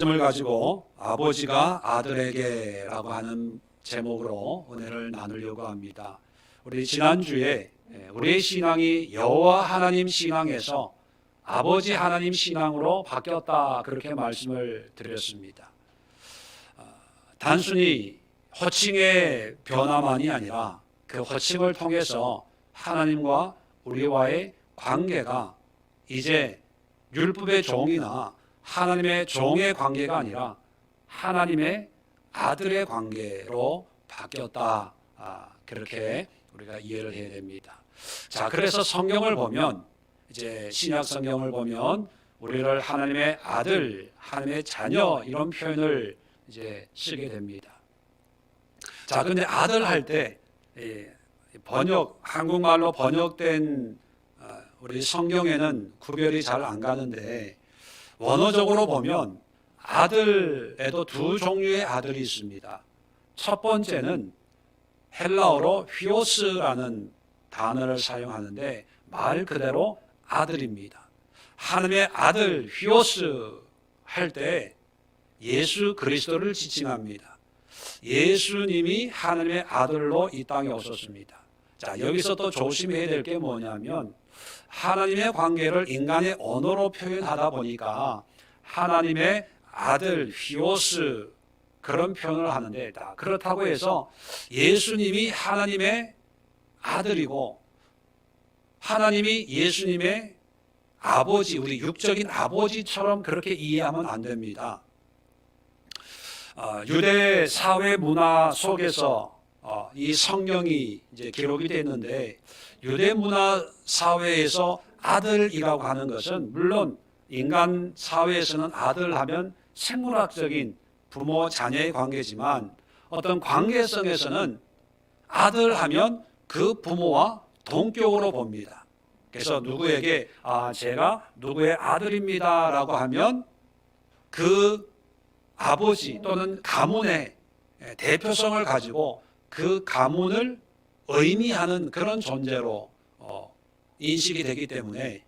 말씀을 가지고 아버지가 아들에게라고 하는 제목으로 은혜를 나누려고 합니다. 우리 지난주에 우리의 신앙이 여호와 하나님 신앙에서 아버지 하나님 신앙으로 바뀌었다, 그렇게 말씀을 드렸습니다. 단순히 호칭의 변화만이 아니라 그 호칭을 통해서 하나님과 우리와의 관계가 이제 율법의 종이나 하나님의 종의 관계가 아니라 하나님의 아들의 관계로 바뀌었다, 그렇게 우리가 이해를 해야 됩니다. 자, 그래서 성경을 보면, 이제 신약 성경을 보면 우리를 하나님의 아들, 하나님의 자녀, 이런 표현을 이제 쓰게 됩니다. 자, 근데 아들 할 때 한국말로 번역된 우리 성경에는 구별이 잘 안 가는데, 원어적으로 보면 아들에도 두 종류의 아들이 있습니다. 첫 번째는 헬라어로 휘오스라는 단어를 사용하는데 말 그대로 아들입니다. 하나님의 아들 휘오스 할 때 예수 그리스도를 지칭합니다. 예수님이 하나님의 아들로 이 땅에 오셨습니다. 자, 여기서 또 조심해야 될 게 뭐냐면, 하나님의 관계를 인간의 언어로 표현하다 보니까 하나님의 아들 휘오스 그런 표현을 하는데, 그렇다고 해서 예수님이 하나님의 아들이고 하나님이 예수님의 아버지, 우리 육적인 아버지처럼 그렇게 이해하면 안 됩니다. 유대 사회 문화 속에서 이 성경이 이제 기록이 됐는데, 유대 문화 사회에서 아들이라고 하는 것은, 물론 인간 사회에서는 아들 하면 생물학적인 부모 자녀의 관계지만, 어떤 관계성에서는 아들 하면 그 부모와 동격으로 봅니다. 그래서 누구에게 제가 누구의 아들입니다 라고 하면 그 아버지 또는 가문의 대표성을 가지고 그 가문을 의미하는 그런 존재로 인식이 되기 때문에,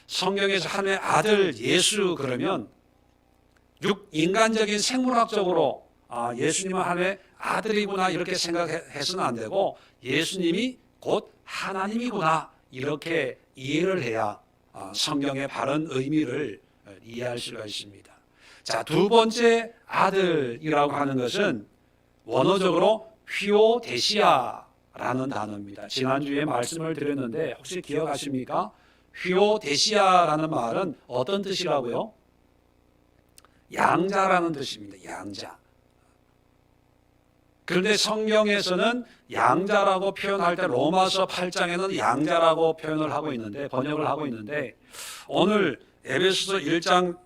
성경에서 하나님의 아들 예수 그러면 인간적인 생물학적으로 예수님은 하나님의 아들이구나 이렇게 생각해서는 안 되고, 예수님이 곧 하나님이구나 이렇게 이해를 해야 성경의 바른 의미를 이해할 수가 있습니다. 자, 두 번째 아들이라고 하는 것은 원어적으로 휘오데시아라는 단어입니다. 지난주에 말씀을 드렸는데 혹시 기억하십니까? 휘오데시아라는 말은 어떤 뜻이라고요? 양자라는 뜻입니다. 양자. 그런데 성경에서는 양자라고 표현할 때 로마서 8장에는 양자라고 표현을 하고 있는데, 번역을 하고 있는데, 오늘 에베소서 1장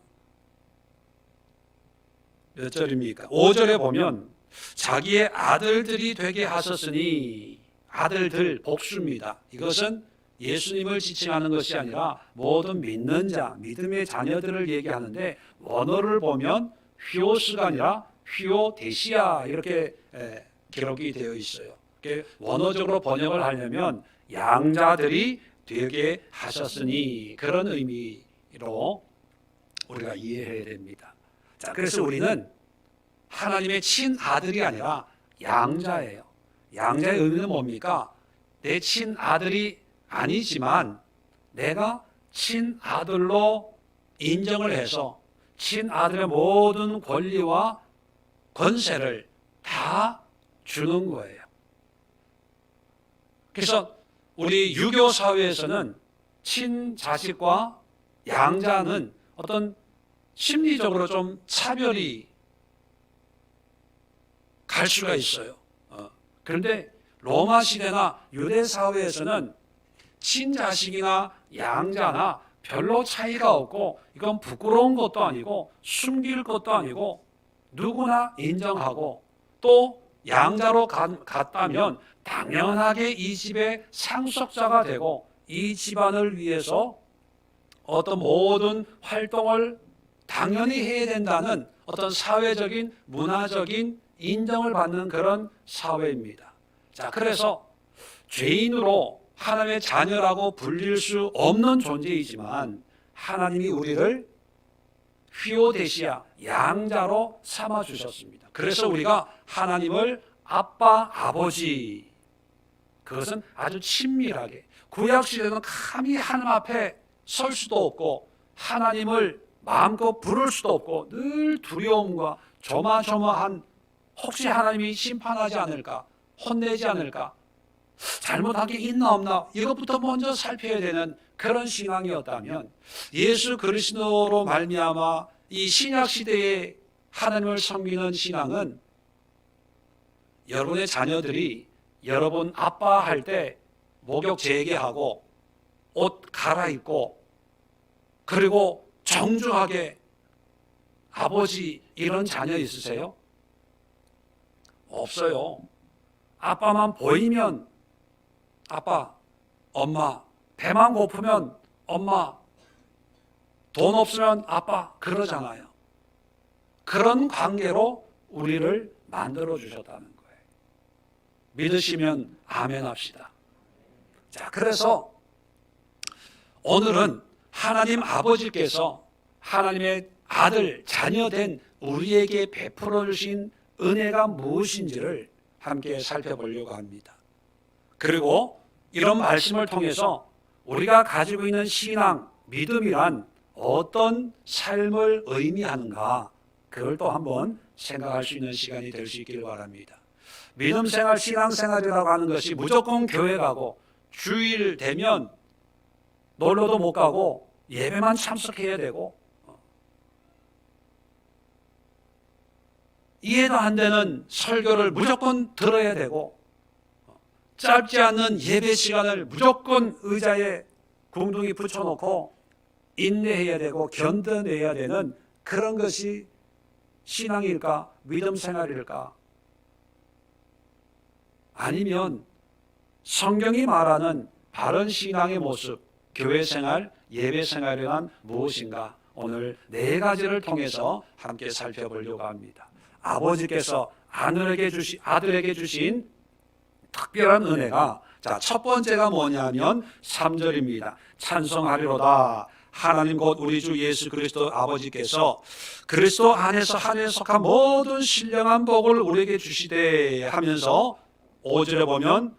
몇 절입니까? 5절에 보면 자기의 아들들이 되게 하셨으니, 아들들 복수입니다. 이것은 예수님을 지칭하는 것이 아니라 모든 믿는 자, 믿음의 자녀들을 얘기하는데, 원어를 보면 휘오스가 아니라 휘오데시아 이렇게 기록이 되어 있어요. 원어적으로 번역을 하려면 양자들이 되게 하셨으니, 그런 의미로 우리가 이해해야 됩니다. 자, 그래서 우리는 하나님의 친아들이 아니라 양자예요. 양자의 의미는 뭡니까? 내 친아들이 아니지만 내가 친아들로 인정을 해서 친아들의 모든 권리와 권세를 다 주는 거예요. 그래서 우리 유교 사회에서는 친자식과 양자는 어떤 심리적으로 좀 차별이 갈 수가 있어요. 그런데 로마 시대나 유대 사회에서는 친자식이나 양자나 별로 차이가 없고, 이건 부끄러운 것도 아니고 숨길 것도 아니고 누구나 인정하고, 또 양자로 갔다면 당연하게 이 집의 상속자가 되고 이 집안을 위해서 어떤 모든 활동을 당연히 해야 된다는 어떤 사회적인 문화적인 인정을 받는 그런 사회입니다. 자, 그래서 죄인으로 하나님의 자녀라고 불릴 수 없는 존재이지만 하나님이 우리를 휘오데시아, 양자로 삼아 주셨습니다. 그래서 우리가 하나님을 아빠, 아버지, 그것은 아주 친밀하게, 구약시대는 감히 하나님 앞에 설 수도 없고 하나님을 마음껏 부를 수도 없고 늘 두려움과 조마조마한, 혹시 하나님이 심판하지 않을까, 혼내지 않을까, 잘못한 게 있나 없나, 이것부터 먼저 살펴야 되는 그런 신앙이었다면, 예수 그리스도로 말미암아 이 신약 시대에 하나님을 섬기는 신앙은 여러분의 자녀들이 여러분 아빠 할 때 목욕 재개하고 옷 갈아입고 그리고 정중하게 아버지 이런 자녀 있으세요? 없어요. 아빠만 보이면 아빠, 엄마, 배만 고프면 엄마, 돈 없으면 아빠, 그러잖아요. 그런 관계로 우리를 만들어 주셨다는 거예요. 믿으시면 아멘 합시다. 자, 그래서 오늘은 하나님 아버지께서 하나님의 아들, 자녀된 우리에게 베풀어 주신 은혜가 무엇인지를 함께 살펴보려고 합니다. 그리고 이런 말씀을 통해서 우리가 가지고 있는 신앙, 믿음이란 어떤 삶을 의미하는가, 그걸 또 한번 생각할 수 있는 시간이 될 수 있기를 바랍니다. 믿음 생활, 신앙 생활이라고 하는 것이 무조건 교회 가고 주일 되면 놀러도 못 가고 예배만 참석해야 되고 이해도 안 되는 설교를 무조건 들어야 되고 짧지 않은 예배 시간을 무조건 의자에 궁둥이 붙여놓고 인내해야 되고 견뎌내야 되는 그런 것이 신앙일까? 믿음 생활일까? 아니면 성경이 말하는 바른 신앙의 모습, 교회 생활, 예배 생활이란 무엇인가? 오늘 네 가지를 통해서 함께 살펴보려고 합니다. 아버지께서 아들에게 주신 특별한 은혜가, 자, 첫 번째가 뭐냐면 3절입니다. 찬송하리로다. 하나님 곧 우리 주 예수 그리스도 아버지께서 그리스도 안에서 하늘에 속한 모든 신령한 복을 우리에게 주시되 하면서 5절에 보면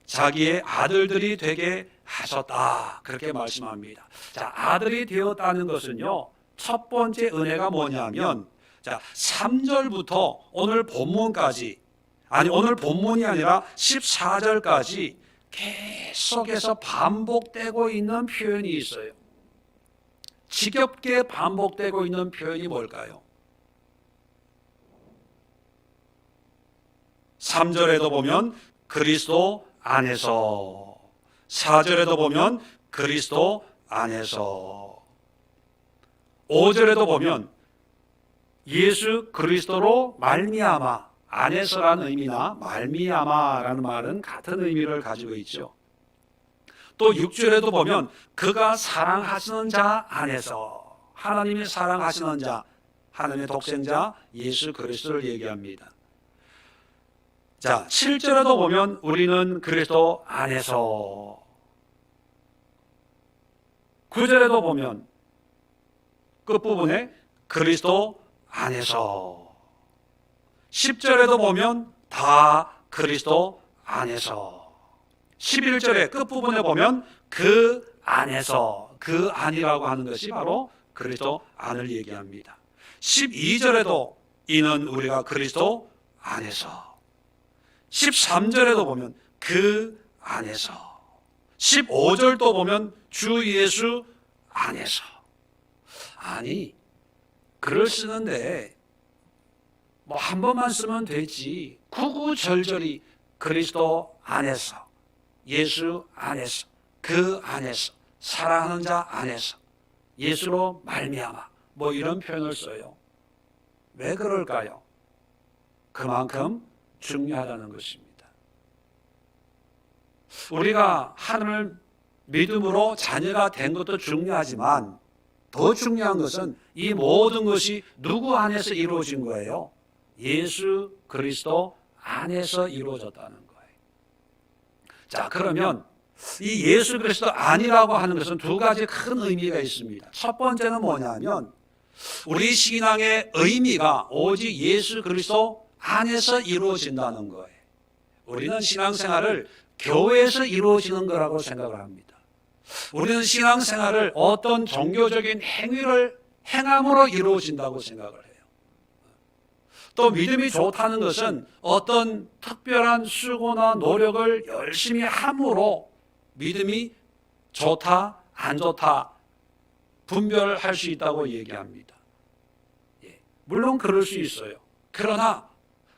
자기의 아들들이 되게 하셨다, 그렇게 말씀합니다. 자, 아들이 되었다는 것은요, 첫 번째 은혜가 뭐냐면, 자, 3절부터 오늘 본문까지, 아니 오늘 본문이 아니라 14절까지 계속해서 반복되고 있는 표현이 있어요. 지겹게 반복되고 있는 표현이 뭘까요? 3절에도 보면 그리스도 안에서, 4절에도 보면 그리스도 안에서, 5절에도 보면 예수 그리스도로 말미암아, 안에서라는 의미나 말미암아라는 말은 같은 의미를 가지고 있죠. 또 6절에도 보면 그가 사랑하시는 자 안에서, 하나님이 사랑하시는 자, 하나님의 독생자 예수 그리스도를 얘기합니다. 자, 7절에도 보면 우리는 그리스도 안에서, 9절에도 보면 끝부분에 그리스도 안에서, 10절에도 보면 다 그리스도 안에서, 11절의 끝부분에 보면 그 안에서, 그 안이라고 하는 것이 바로 그리스도 안을 얘기합니다. 12절에도 이는 우리가 그리스도 안에서, 13절에도 보면 그 안에서, 15절도 보면 주 예수 안에서. 아니, 글을 쓰는데 뭐 한 번만 쓰면 되지, 구구절절히 그리스도 안에서, 예수 안에서, 그 안에서, 사랑하는 자 안에서, 예수로 말미암아, 뭐 이런 표현을 써요. 왜 그럴까요? 그만큼 중요하다는 것입니다. 우리가 하나님을 믿음으로 자녀가 된 것도 중요하지만 더 중요한 것은 이 모든 것이 누구 안에서 이루어진 거예요? 예수 그리스도 안에서 이루어졌다는 거예요. 자, 그러면 이 예수 그리스도 안이라고 하는 것은 두 가지 큰 의미가 있습니다. 첫 번째는 뭐냐면 우리 신앙의 의미가 오직 예수 그리스도 안에서 이루어진다는 거예요. 우리는 신앙생활을 교회에서 이루어지는 거라고 생각을 합니다. 우리는 신앙생활을 어떤 종교적인 행위를 행함으로 이루어진다고 생각을 해요. 또 믿음이 좋다는 것은 어떤 특별한 수고나 노력을 열심히 함으로 믿음이 좋다, 안 좋다 분별할 수 있다고 얘기합니다. 물론 그럴 수 있어요. 그러나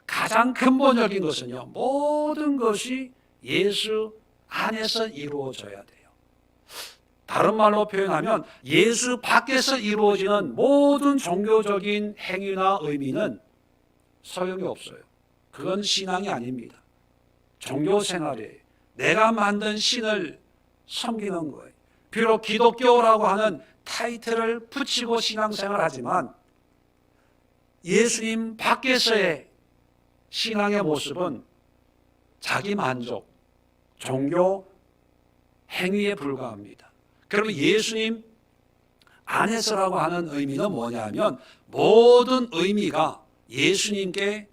가장 근본적인 것은요, 모든 것이 예수 안에서 이루어져야 돼요. 다른 말로 표현하면 예수 밖에서 이루어지는 모든 종교적인 행위나 의미는 소용이 없어요. 그건 신앙이 아닙니다. 종교 생활이에요. 내가 만든 신을 섬기는 거예요. 비록 기독교라고 하는 타이틀을 붙이고 신앙생활하지만 예수님 밖에서의 신앙의 모습은 자기 만족, 종교 행위에 불과합니다. 그러면 예수님 안에서라고 하는 의미는 뭐냐면 모든 의미가 예수님께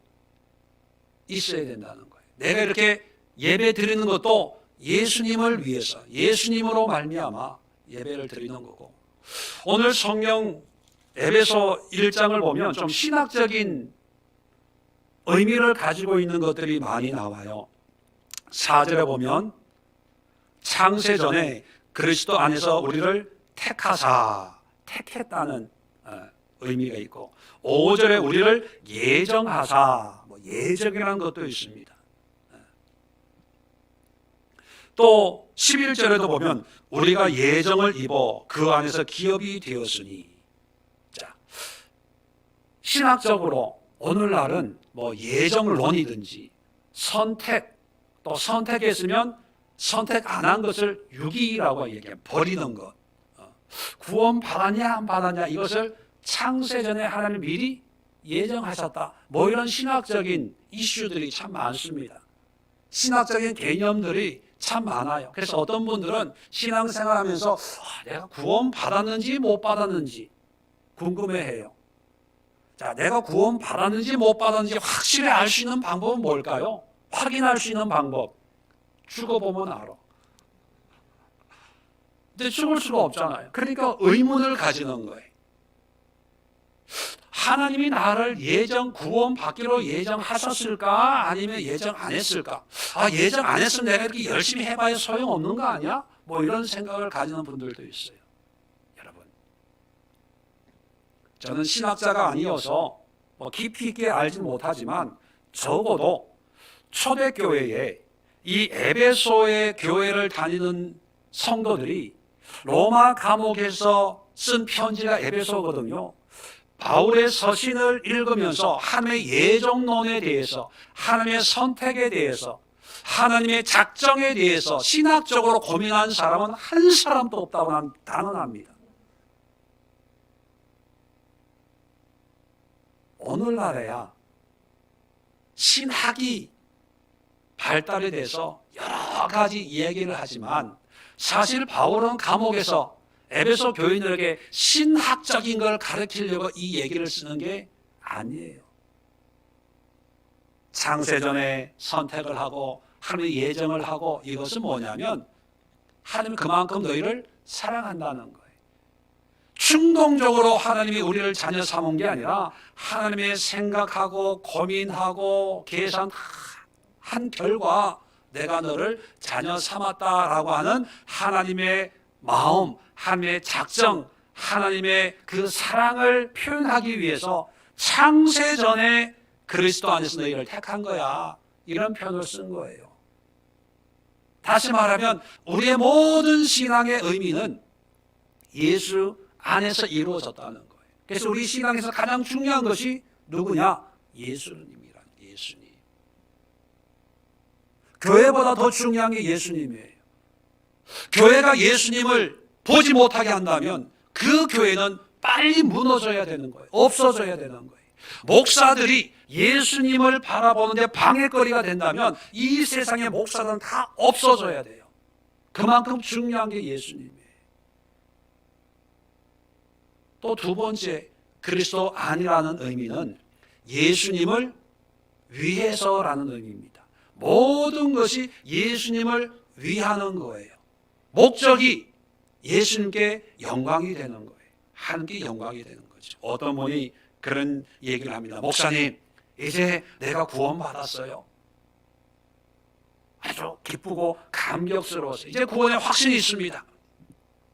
있어야 된다는 거예요. 내가 이렇게 예배 드리는 것도 예수님을 위해서, 예수님으로 말미암아 예배를 드리는 거고, 오늘 성경 에베소 1장을 보면 좀 신학적인 의미를 가지고 있는 것들이 많이 나와요. 4절에 보면 창세전에 그리스도 안에서 우리를 택하사, 택했다는 의미가 있고, 5절에 우리를 예정하사, 예정이라는 것도 있습니다. 또 11절에도 보면 우리가 예정을 입어 그 안에서 기업이 되었으니. 자, 신학적으로 오늘날은 예정론이든지 선택, 또 선택했으면 선택 안 한 것을 유기라고 얘기해요. 버리는 것. 구원 받았냐 안 받았냐 이것을 창세전에 하나님 미리 예정하셨다. 이런 신학적인 이슈들이 참 많습니다. 신학적인 개념들이 참 많아요. 그래서 어떤 분들은 신앙생활하면서 내가 구원 받았는지 못 받았는지 궁금해해요. 자, 내가 구원 받았는지 못 받았는지 확실히 알 수 있는 방법은 뭘까요? 확인할 수 있는 방법. 죽어보면 알아. 근데 죽을 수가 없잖아요. 그러니까 의문을 가지는 거예요. 하나님이 나를 구원 받기로 예정하셨을까? 아니면 예정 안 했을까? 예정 안 했으면 내가 이렇게 열심히 해봐야 소용없는 거 아니야? 이런 생각을 가지는 분들도 있어요. 여러분, 저는 신학자가 아니어서 깊이 있게 알지는 못하지만 적어도 초대교회에 이 에베소의 교회를 다니는 성도들이 로마 감옥에서 쓴 편지가 에베소거든요. 바울의 서신을 읽으면서 하나님의 예정론에 대해서, 하나님의 선택에 대해서, 하나님의 작정에 대해서 신학적으로 고민한 사람은 한 사람도 없다고 단언합니다. 오늘날에야 신학이 발달에 대해서 여러 가지 이야기를 하지만 사실 바울은 감옥에서 에베소 교인들에게 신학적인 걸 가르치려고 이 얘기를 쓰는 게 아니에요. 창세전에 선택을 하고 하나님의 예정을 하고, 이것은 뭐냐면 하나님 그만큼 너희를 사랑한다는 거예요. 충동적으로 하나님이 우리를 자녀 삼은 게 아니라 하나님의 생각하고 고민하고 계산한 결과 내가 너를 자녀 삼았다라고 하는 하나님의 마음, 하나님의 작정, 하나님의 그 사랑을 표현하기 위해서 창세전에 그리스도 안에서 너희를 택한 거야. 이런 표현을 쓴 거예요. 다시 말하면 우리의 모든 신앙의 의미는 예수 안에서 이루어졌다는 거예요. 그래서 우리 신앙에서 가장 중요한 것이 누구냐? 예수님이란 예수님. 교회보다 더 중요한 게 예수님이에요. 교회가 예수님을 보지 못하게 한다면 그 교회는 빨리 무너져야 되는 거예요. 없어져야 되는 거예요. 목사들이 예수님을 바라보는데 방해거리가 된다면 이 세상의 목사들은 다 없어져야 돼요. 그만큼 중요한 게 예수님이에요. 또 두 번째, 그리스도 안이라는 의미는 예수님을 위해서라는 의미입니다. 모든 것이 예수님을 위하는 거예요. 목적이 예수님께 영광이 되는 거예요. 하나님께 영광이 되는 거죠. 어떤 분이 그런 얘기를 합니다. 목사님, 이제 내가 구원받았어요. 아주 기쁘고 감격스러워서 이제 구원의 확신이 있습니다.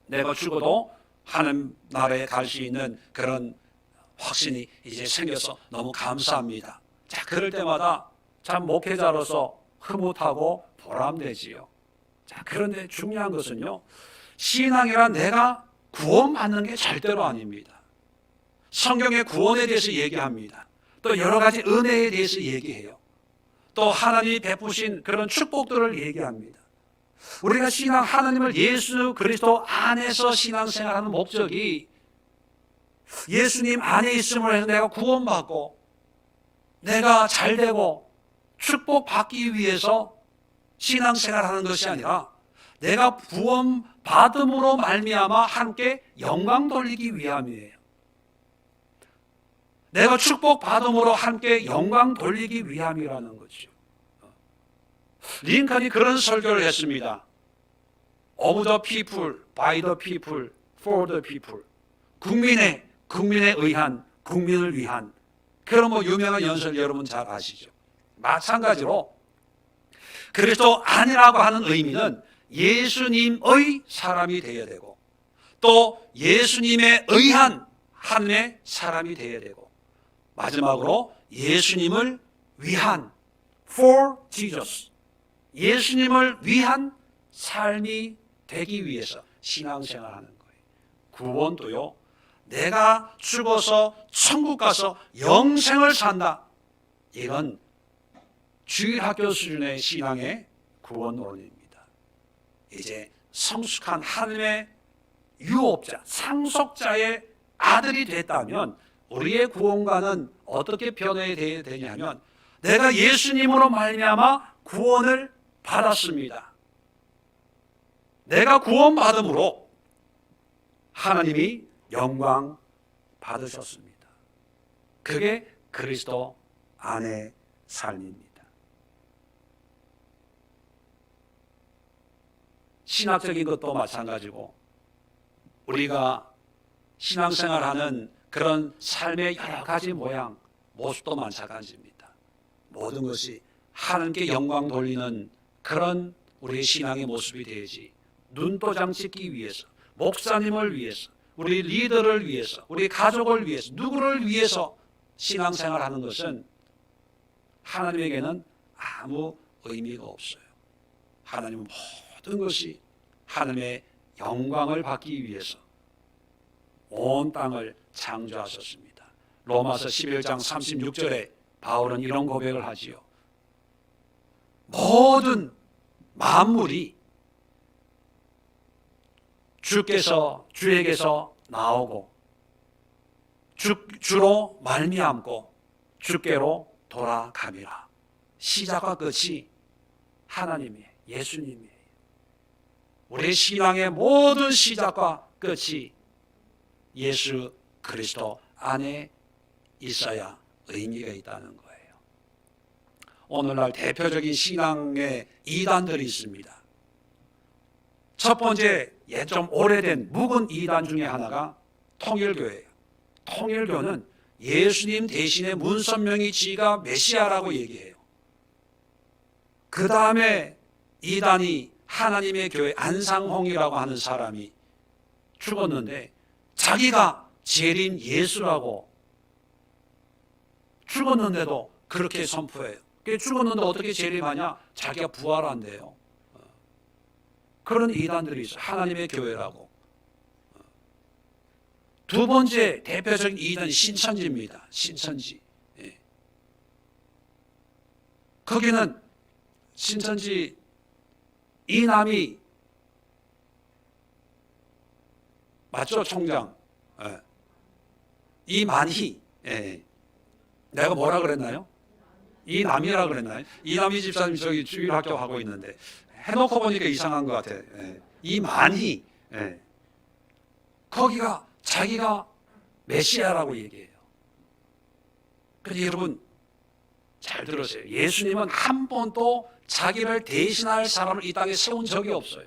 내가 죽어도 하나님 나라에 갈 수 있는 그런 확신이 이제 생겨서 너무 감사합니다. 자, 그럴 때마다 참 목회자로서 흐뭇하고 보람되지요. 자, 그런데 중요한 것은요, 신앙이란 내가 구원받는 게 절대로 아닙니다. 성경의 구원에 대해서 얘기합니다. 또 여러 가지 은혜에 대해서 얘기해요. 또 하나님이 베푸신 그런 축복들을 얘기합니다. 우리가 신앙, 하나님을 예수 그리스도 안에서 신앙생활하는 목적이 예수님 안에 있음으로 해서 내가 구원받고 내가 잘되고 축복받기 위해서 신앙생활하는 것이 아니라 내가 구원받음으로 말미암아 함께 영광 돌리기 위함이에요. 내가 축복받음으로 함께 영광 돌리기 위함이라는 거죠. 링컨이 그런 설교를 했습니다. Of the people, by the people, for the people. 국민에 의한, 국민을 위한. 그런 유명한 연설 여러분 잘 아시죠? 마찬가지로 그리스도 안이라고 하는 의미는 예수님의 사람이 되어야 되고 또 예수님에 의한 하나님의 사람이 되어야 되고 마지막으로 예수님을 위한 for Jesus, 예수님을 위한 삶이 되기 위해서 신앙생활하는 거예요. 구원도요, 내가 죽어서 천국 가서 영생을 산다, 이건 주일학교 수준의 신앙의 구원론입니다. 이제 성숙한 하나님의 유업자, 상속자의 아들이 됐다면 우리의 구원과는 어떻게 변해야 되냐면 내가 예수님으로 말미암아 구원을 받았습니다. 내가 구원받음으로 하나님이 영광 받으셨습니다. 그게 그리스도 안의 삶입니다. 신학적인 것도 마찬가지고 우리가 신앙생활하는 그런 삶의 여러 가지 모양, 모습도 마찬가지입니다. 모든 것이 하나님께 영광 돌리는 그런 우리의 신앙의 모습이 되야지. 눈도장 찍기 위해서, 목사님을 위해서, 우리 리더를 위해서, 우리 가족을 위해서, 누구를 위해서 신앙생활하는 것은 하나님에게는 아무 의미가 없어요. 하나님은 모든 것이 하나님의 영광을 받기 위해서 온 땅을 창조하셨습니다. 로마서 11장 36절에 바울은 이런 고백을 하지요. 모든 만물이 주에게서 나오고 주로 말미암고 주께로 돌아감이라. 시작과 끝이 하나님이에요. 예수님이에요. 우리 신앙의 모든 시작과 끝이 예수 그리스도 안에 있어야 의미가 있다는 거예요. 오늘날 대표적인 신앙의 이단들이 있습니다. 첫 번째, 좀 오래된 묵은 이단 중에 하나가 통일교예요. 통일교는 예수님 대신에 문선명이 지가 메시아라고 얘기해요. 그 다음에 이단이 하나님의 교회 안상홍이라고 하는 사람이 죽었는데 자기가 재림 예수라고 죽었는데도 그렇게 선포해요. 죽었는데 어떻게 재림하냐? 자기가 부활한대요. 그런 이단들이 있어요. 하나님의 교회라고. 두 번째 대표적인 이단이 신천지입니다. 신천지. 예. 거기는 신천지 이남이 맞죠? 총장. 예. 이만희. 예. 내가 뭐라 그랬나요? 이남이라 그랬나요? 이남희 집사님 저기 주일학교 하고 있는데 해놓고 보니까 이상한 것 같아. 예. 이만희. 예. 거기가 자기가 메시아라고 얘기해요. 그런데 여러분 잘 들으세요. 예수님은 한 번도 자기를 대신할 사람을 이 땅에 세운 적이 없어요.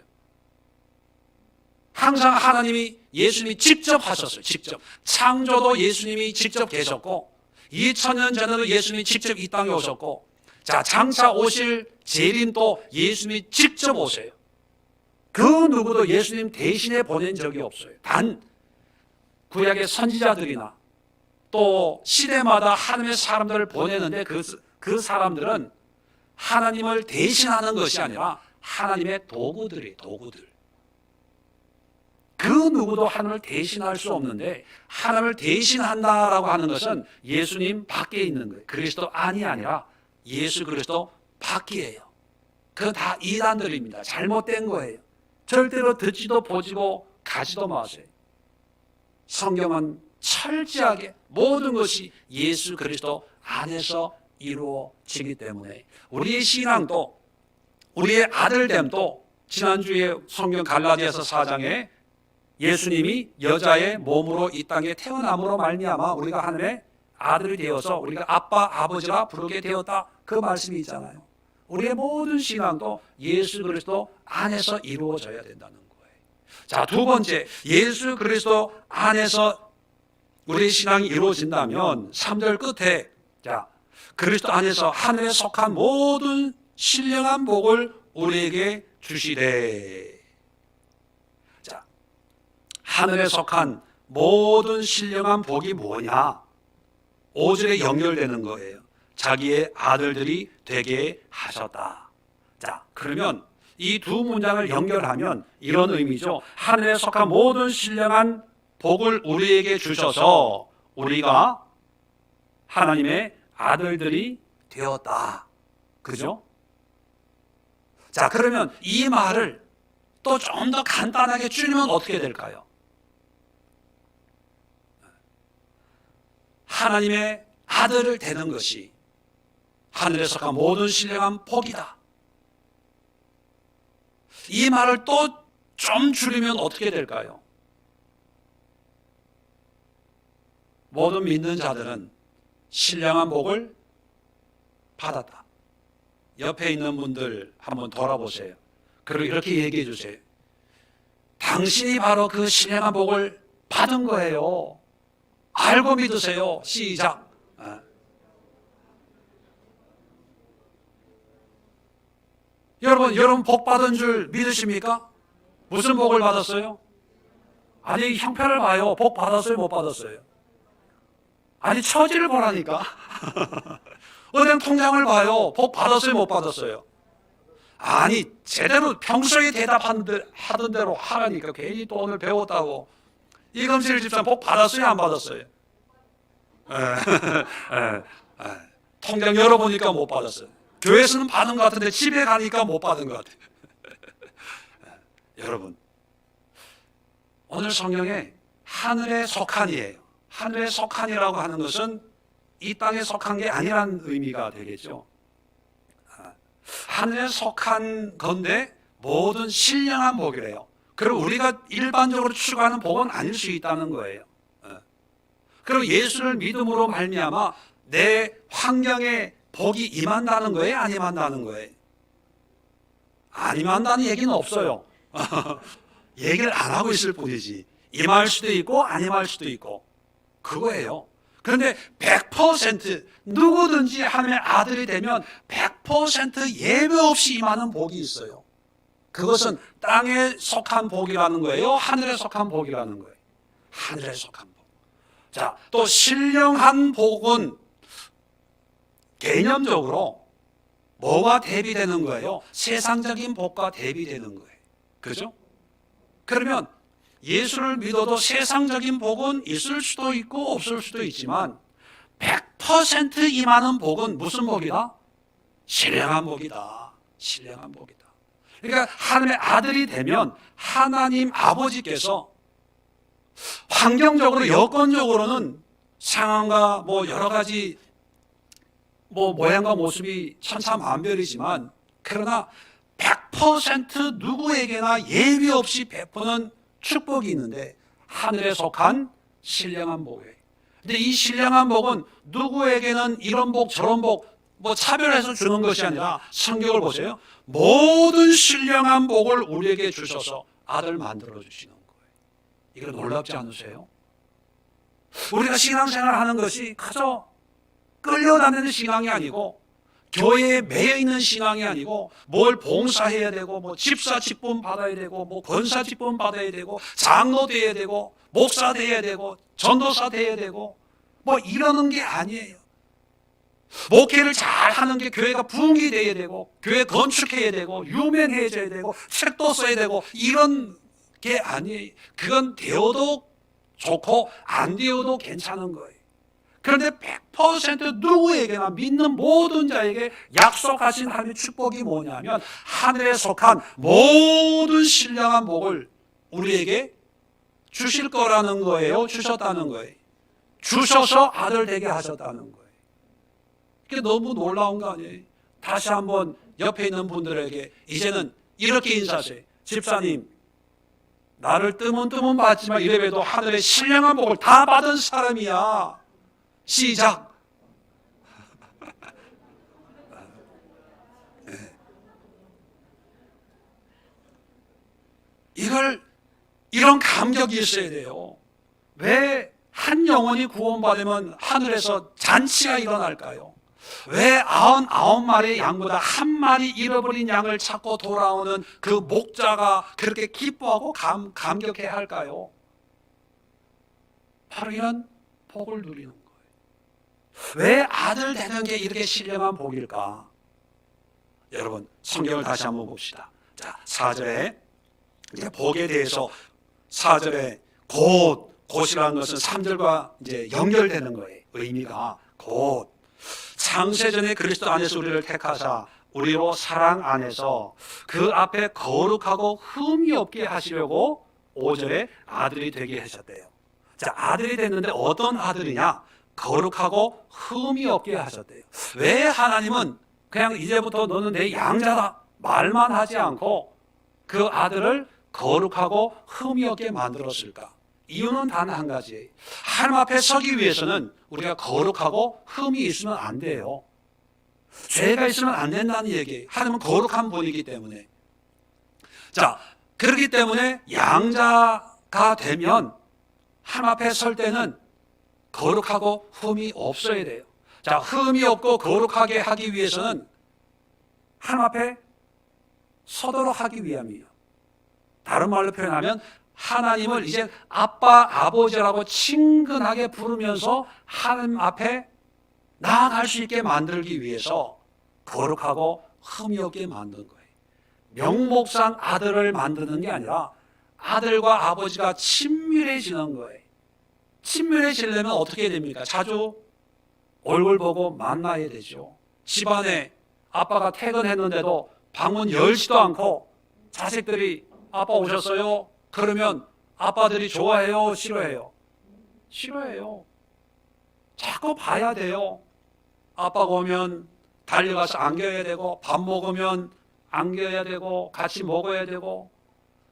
항상 하나님이 예수님이 직접 하셨어요. 직접. 창조도 예수님이 직접 계셨고 2000년 전에도 예수님이 직접 이 땅에 오셨고, 자, 장차 오실 재림도 예수님이 직접 오세요. 그 누구도 예수님 대신에 보낸 적이 없어요. 단 구약의 선지자들이나 또 시대마다 하나님의 사람들을 보내는데 그 사람들은 하나님을 대신하는 것이 아니라 하나님의 도구들이에요. 도구들. 그 누구도 하나님을 대신할 수 없는데, 하나님을 대신한다라고 하는 것은 예수님 밖에 있는 거예요. 그리스도 안이 아니라 예수 그리스도 밖이에요. 그건 다 이단들입니다. 잘못된 거예요. 절대로 듣지도 보지도 가지도 마세요. 성경은 철저하게 모든 것이 예수 그리스도 안에서 이루어지기 때문에 우리의 신앙도, 우리의 아들됨도, 지난주에 성경 갈라디아서 4장에 예수님이 여자의 몸으로 이 땅에 태어남으로 말미암아 우리가 하나님의 아들이 되어서 우리가 아빠 아버지라 부르게 되었다, 그 말씀이 있잖아요. 우리의 모든 신앙도 예수 그리스도 안에서 이루어져야 된다는 거예요. 자, 두 번째, 예수 그리스도 안에서 우리의 신앙이 이루어진다면 3절 끝에, 자, 그리스도 안에서 하늘에 속한 모든 신령한 복을 우리에게 주시되. 자, 하늘에 속한 모든 신령한 복이 뭐냐? 5절에 연결되는 거예요. 자기의 아들들이 되게 하셨다. 자, 그러면 이 두 문장을 연결하면 이런 의미죠. 하늘에 속한 모든 신령한 복을 우리에게 주셔서 우리가 하나님의 아들들이 되었다. 그죠? 자, 그러면 이 말을 또 좀 더 간단하게 줄이면 어떻게 될까요? 하나님의 아들을 되는 것이 하늘에 속한 모든 신령한 복이다. 이 말을 또 좀 줄이면 어떻게 될까요? 모든 믿는 자들은 신령한 복을 받았다. 옆에 있는 분들 한번 돌아보세요. 그리고 이렇게 얘기해 주세요. 당신이 바로 그 신령한 복을 받은 거예요. 알고 믿으세요. 시작. 여러분 복 받은 줄 믿으십니까? 무슨 복을 받았어요? 아니, 형편을 봐요. 복 받았어요, 못 받았어요? 아니, 처지를 보라니까. 은행 통장을 봐요. 복 받았어요, 못 받았어요? 아니, 제대로 평소에 대답하던 대로 하라니까. 괜히 또 오늘 배웠다고. 이금실 집사님 복 받았어요, 안 받았어요? 통장 열어보니까 못 받았어요. 교회에서는 받은 것 같은데 집에 가니까 못 받은 것 같아요. 여러분, 오늘 성경에 하늘에 속한이에요. 하늘에 속한이라고 하는 것은 이 땅에 속한 게 아니라는 의미가 되겠죠. 하늘에 속한 건데 모든 신령한 복이래요. 그리고 우리가 일반적으로 추구하는 복은 아닐 수 있다는 거예요. 그리고 예수를 믿음으로 말미암아 내 환경에 복이 임한다는 거예요? 안 임한다는 거예요? 안 임한다는 얘기는 없어요. 얘기를 안 하고 있을 뿐이지. 임할 수도 있고 안 임할 수도 있고, 그거예요. 그런데 100% 누구든지 하나님의 아들이 되면 100% 예외 없이 임하는 복이 있어요. 그것은 땅에 속한 복이라는 거예요? 하늘에 속한 복이라는 거예요? 하늘에 속한 복. 자, 또 신령한 복은 개념적으로 뭐가 대비되는 거예요? 세상적인 복과 대비되는 거예요. 그죠? 그러면 예수를 믿어도 세상적인 복은 있을 수도 있고 없을 수도 있지만 100% 임하는 복은 무슨 복이다? 신령한 복이다. 신령한 복이다. 그러니까 하나님의 아들이 되면 하나님 아버지께서 환경적으로, 여건적으로는 상황과 여러 가지 모양과 모습이 천차만별이지만, 그러나 100% 누구에게나 예외 없이 베푸는 축복이 있는데, 하늘에 속한 신령한 복이에요. 근데 이 신령한 복은 누구에게는 이런 복 저런 복 뭐 차별해서 주는 것이 아니라 성경을 보세요. 모든 신령한 복을 우리에게 주셔서 아들 만들어 주시는 거예요. 이거 놀랍지 않으세요? 우리가 신앙생활 하는 것이 그저 끌려다니는 신앙이 아니고 교회에 매여 있는 신앙이 아니고 뭘 봉사해야 되고 뭐 집사 직분 받아야 되고 뭐 권사 직분 받아야 되고 장로 돼야 되고 목사 돼야 되고 전도사 돼야 되고 뭐 이러는 게 아니에요. 목회를 잘 하는 게 교회가 부흥이 돼야 되고 교회 건축해야 되고 유명해져야 되고 책도 써야 되고 이런 게 아니에요. 그건 되어도 좋고 안 되어도 괜찮은 거예요. 그런데 100% 누구에게나 믿는 모든 자에게 약속하신 하나님의 축복이 뭐냐면 하늘에 속한 모든 신령한 복을 우리에게 주실 거라는 거예요. 주셨다는 거예요. 주셔서 아들 되게 하셨다는 거예요. 이게 너무 놀라운 거 아니에요? 다시 한번 옆에 있는 분들에게 이제는 이렇게 인사하세요. 집사님, 나를 뜨문뜨문 봤지만 이래봬도 하늘의 신령한 복을 다 받은 사람이야. 시작. 이런 감격이 있어야 돼요. 왜 한 영혼이 구원받으면 하늘에서 잔치가 일어날까요? 왜 99마리의 양보다 한 마리 잃어버린 양을 찾고 돌아오는 그 목자가 그렇게 기뻐하고 감격해야 할까요? 바로 이런 복을 누리는 거예요. 왜 아들 되는 게 이렇게 신령한 복일까? 여러분 성경을 다시 한번 봅시다. 자, 4절에 이제 복에 대해서 4절에 곧이라는 것은 3절과 이제 연결되는 거예요. 의미가 곧 창세전에 그리스도 안에서 우리를 택하사 우리로 사랑 안에서 그 앞에 거룩하고 흠이 없게 하시려고 5절에 아들이 되게 하셨대요. 자, 아들이 됐는데 어떤 아들이냐? 거룩하고 흠이 없게 하셨대요. 왜 하나님은 그냥 이제부터 너는 내 양자다 말만 하지 않고 그 아들을 거룩하고 흠이 없게 만들었을까? 이유는 단 한 가지예요. 하나님 앞에 서기 위해서는 우리가 거룩하고 흠이 있으면 안 돼요. 죄가 있으면 안 된다는 얘기예요. 하나님은 거룩한 분이기 때문에. 자, 그렇기 때문에 양자가 되면 하나님 앞에 설 때는 거룩하고 흠이 없어야 돼요. 자, 흠이 없고 거룩하게 하기 위해서는 하나님 앞에 서도록 하기 위함이에요. 다른 말로 표현하면 하나님을 이제 아빠, 아버지라고 친근하게 부르면서 하나님 앞에 나아갈 수 있게 만들기 위해서 거룩하고 흠이 없게 만든 거예요. 명목상 아들을 만드는 게 아니라 아들과 아버지가 친밀해지는 거예요. 친밀해지려면 어떻게 됩니까? 자주 얼굴 보고 만나야 되죠. 집안에 아빠가 퇴근했는데도 방문 열지도 않고 자식들이 아빠 오셨어요? 그러면 아빠들이 좋아해요? 싫어해요? 싫어해요. 자꾸 봐야 돼요. 아빠가 오면 달려가서 안겨야 되고 밥 먹으면 안겨야 되고 같이 먹어야 되고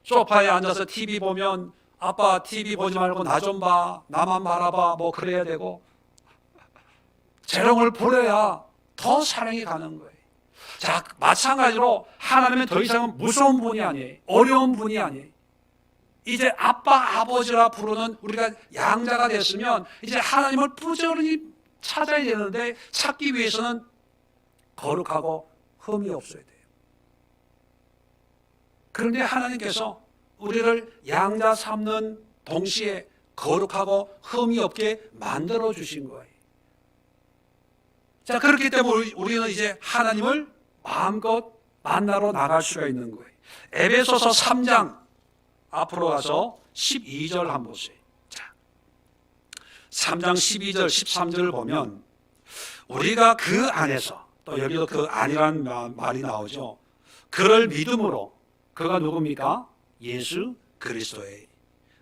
소파에 앉아서 TV 보면 아빠 TV 보지 말고 나 좀 봐. 나만 바라봐. 뭐 그래야 되고 재롱을 부려야 더 사랑이 가는 거예요. 자, 마찬가지로 하나님은 더 이상은 무서운 분이 아니에요. 어려운 분이 아니에요. 이제 아빠, 아버지라 부르는 우리가 양자가 됐으면 이제 하나님을 부지런히 찾아야 되는데 찾기 위해서는 거룩하고 흠이 없어야 돼요. 그런데 하나님께서 우리를 양자 삼는 동시에 거룩하고 흠이 없게 만들어 주신 거예요. 자, 그렇기 때문에 우리는 이제 하나님을 마음껏 만나러 나갈 수가 있는 거예요. 에베소서 3장 앞으로 가서 12절 한번 보세요. 자, 3장 12절 13절을 보면 우리가 그 안에서 또 여기도 그 안이라는 말이 나오죠. 그를 믿음으로, 그가 누굽니까? 예수 그리스도예요.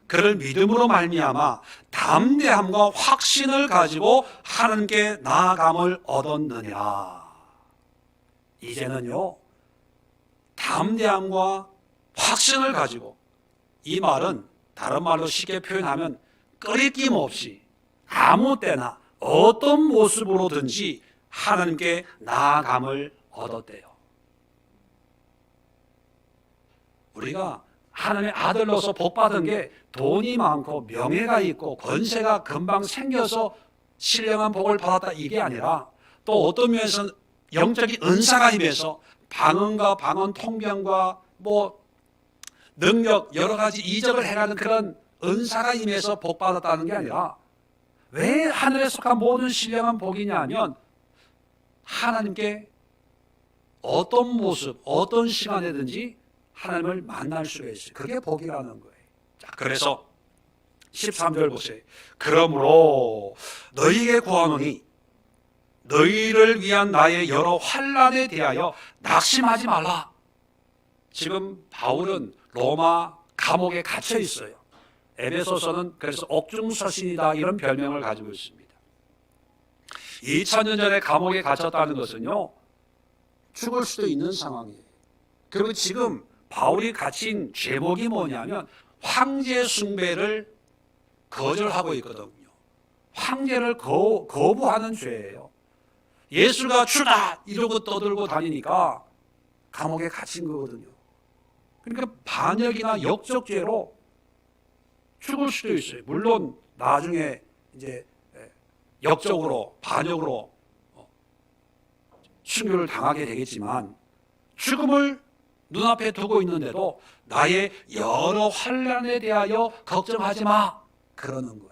그를 믿음으로 말미암아 담대함과 확신을 가지고 하나님께 나아감을 얻었느니라. 이제는요, 담대함과 확신을 가지고, 이 말은 다른 말로 쉽게 표현하면 꺼리낌 없이 아무 때나 어떤 모습으로든지 하나님께 나아감을 얻었대요. 우리가 하나님의 아들로서 복받은 게 돈이 많고 명예가 있고 권세가 금방 생겨서 신령한 복을 받았다 이게 아니라, 또 어떤 면에서는 영적인 은사가 임해서 방언과 방언 통변과 뭐 능력 여러 가지 이적을 행하는 그런 은사가 임해서 복받았다는 게 아니라, 왜 하늘에 속한 모든 신령한 복이냐 하면 하나님께 어떤 모습 어떤 시간에든지 하나님을 만날 수가 있어요. 그게 복이라는 거예요. 자, 그래서 13절 보세요. 그러므로 너희에게 구하노니 너희를 위한 나의 여러 환난에 대하여 낙심하지 말라. 지금 바울은 로마 감옥에 갇혀 있어요. 에베소서는 그래서 옥중서신이다 이런 별명을 가지고 있습니다. 2000년 전에 감옥에 갇혔다는 것은요, 죽을 수도 있는 상황이에요. 그리고 지금 바울이 갇힌 제목이 뭐냐면 황제 숭배를 거절하고 있거든요. 황제를 거부하는 죄예요. 예수가 주다 이러고 떠들고 다니니까 감옥에 갇힌 거거든요. 그러니까 반역이나 역적죄로 죽을 수도 있어요. 물론 나중에 이제 역적으로 반역으로 순교를 당하게 되겠지만, 죽음을 눈앞에 두고 있는데도 나의 여러 환난에 대하여 걱정하지 마 그러는 거예요.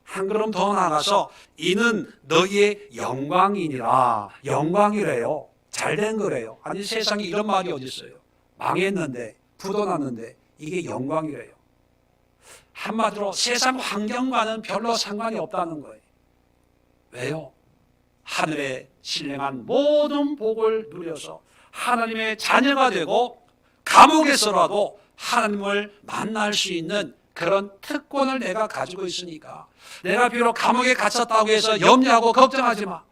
한 걸음 더 나아가서 이는 너희의 영광이니라. 영광이래요. 잘된 거래요. 아니 세상에 이런 말이 어디 있어요. 망했는데 부도났는데 이게 영광이래요. 한마디로 세상 환경과는 별로 상관이 없다는 거예요. 왜요? 하늘에 신령한 모든 복을 누려서 하나님의 자녀가 되고 감옥에서라도 하나님을 만날 수 있는 그런 특권을 내가 가지고 있으니까, 내가 비록 감옥에 갇혔다고 해서 염려하고 걱정하지 마.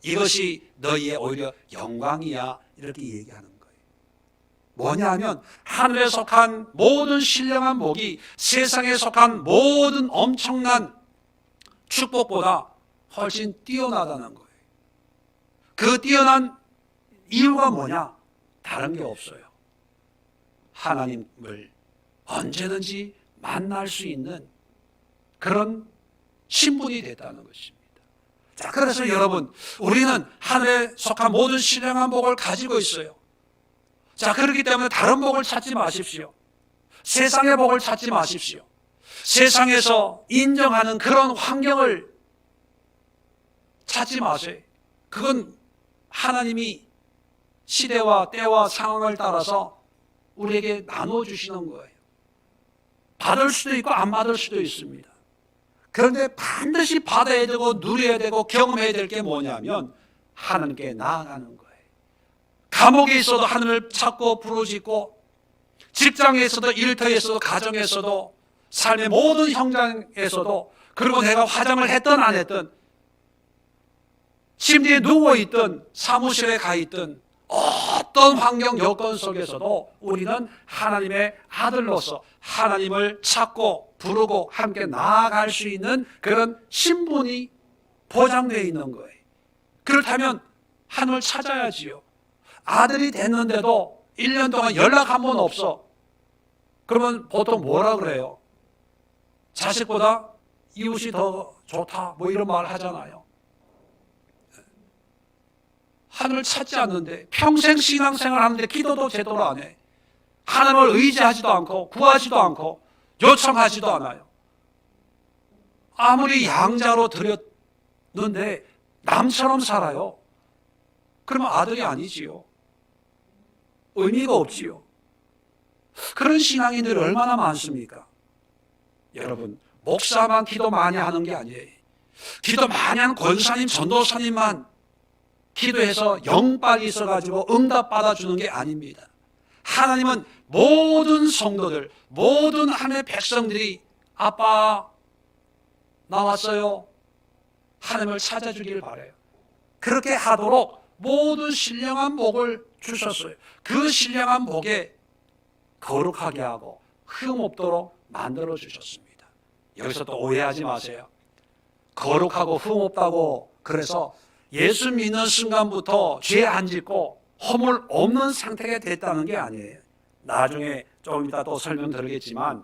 이것이 너희의 오히려 영광이야. 이렇게 얘기하는 거예요. 뭐냐 하면 하늘에 속한 모든 신령한 복이 세상에 속한 모든 엄청난 축복보다 훨씬 뛰어나다는 거예요. 그 뛰어난 이유가 뭐냐? 다른 게 없어요. 하나님을 언제든지 만날 수 있는 그런 신분이 됐다는 것입니다. 자, 그래서 여러분, 우리는 하늘에 속한 모든 신령한 복을 가지고 있어요. 자, 그렇기 때문에 다른 복을 찾지 마십시오. 세상의 복을 찾지 마십시오. 세상에서 인정하는 그런 환경을 찾지 마세요. 그건 하나님이 시대와 때와 상황을 따라서 우리에게 나눠주시는 거예요. 받을 수도 있고 안 받을 수도 있습니다. 그런데 반드시 받아야 되고 누려야 되고 경험해야 될 게 뭐냐면 하나님께 나아가는 거예요. 감옥에 있어도 하나님을 찾고 부르짖고, 직장에서도 일터에서도 가정에서도 삶의 모든 현장에서도, 그리고 내가 화장을 했든 안 했든 침대에 누워있든 사무실에 가있든 어떤 환경 여건 속에서도 우리는 하나님의 아들로서 하나님을 찾고 부르고 함께 나아갈 수 있는 그런 신분이 보장되어 있는 거예요. 그렇다면 하나님을 찾아야지요. 아들이 됐는데도 1년 동안 연락 한 번 없어. 그러면 보통 뭐라 그래요? 자식보다 이웃이 더 좋다 뭐 이런 말 하잖아요. 하나님을 찾지 않는데, 평생 신앙생활 하는데 기도도 제대로 안 해. 하나님을 의지하지도 않고 구하지도 않고 요청하지도 않아요. 아무리 양자로 드렸는데 남처럼 살아요. 그러면 아들이 아니지요. 의미가 없지요. 그런 신앙인들이 얼마나 많습니까? 여러분, 목사만 기도 많이 하는 게 아니에요. 기도 많이 하는 권사님, 전도사님만 기도해서 영빨이 있어가지고 응답 받아주는 게 아닙니다. 하나님은 모든 성도들, 모든 하나님의 백성들이 아빠 나왔어요. 하나님을 찾아주길 바라요. 그렇게 하도록 모든 신령한 복을 주셨어요. 그 신령한 복에 거룩하게 하고 흠없도록 만들어 주셨습니다. 여기서 또 오해하지 마세요. 거룩하고 흠없다고 그래서 예수 믿는 순간부터 죄 안 짓고 허물 없는 상태가 됐다는 게 아니에요. 나중에 조금 이따 또 설명드리겠지만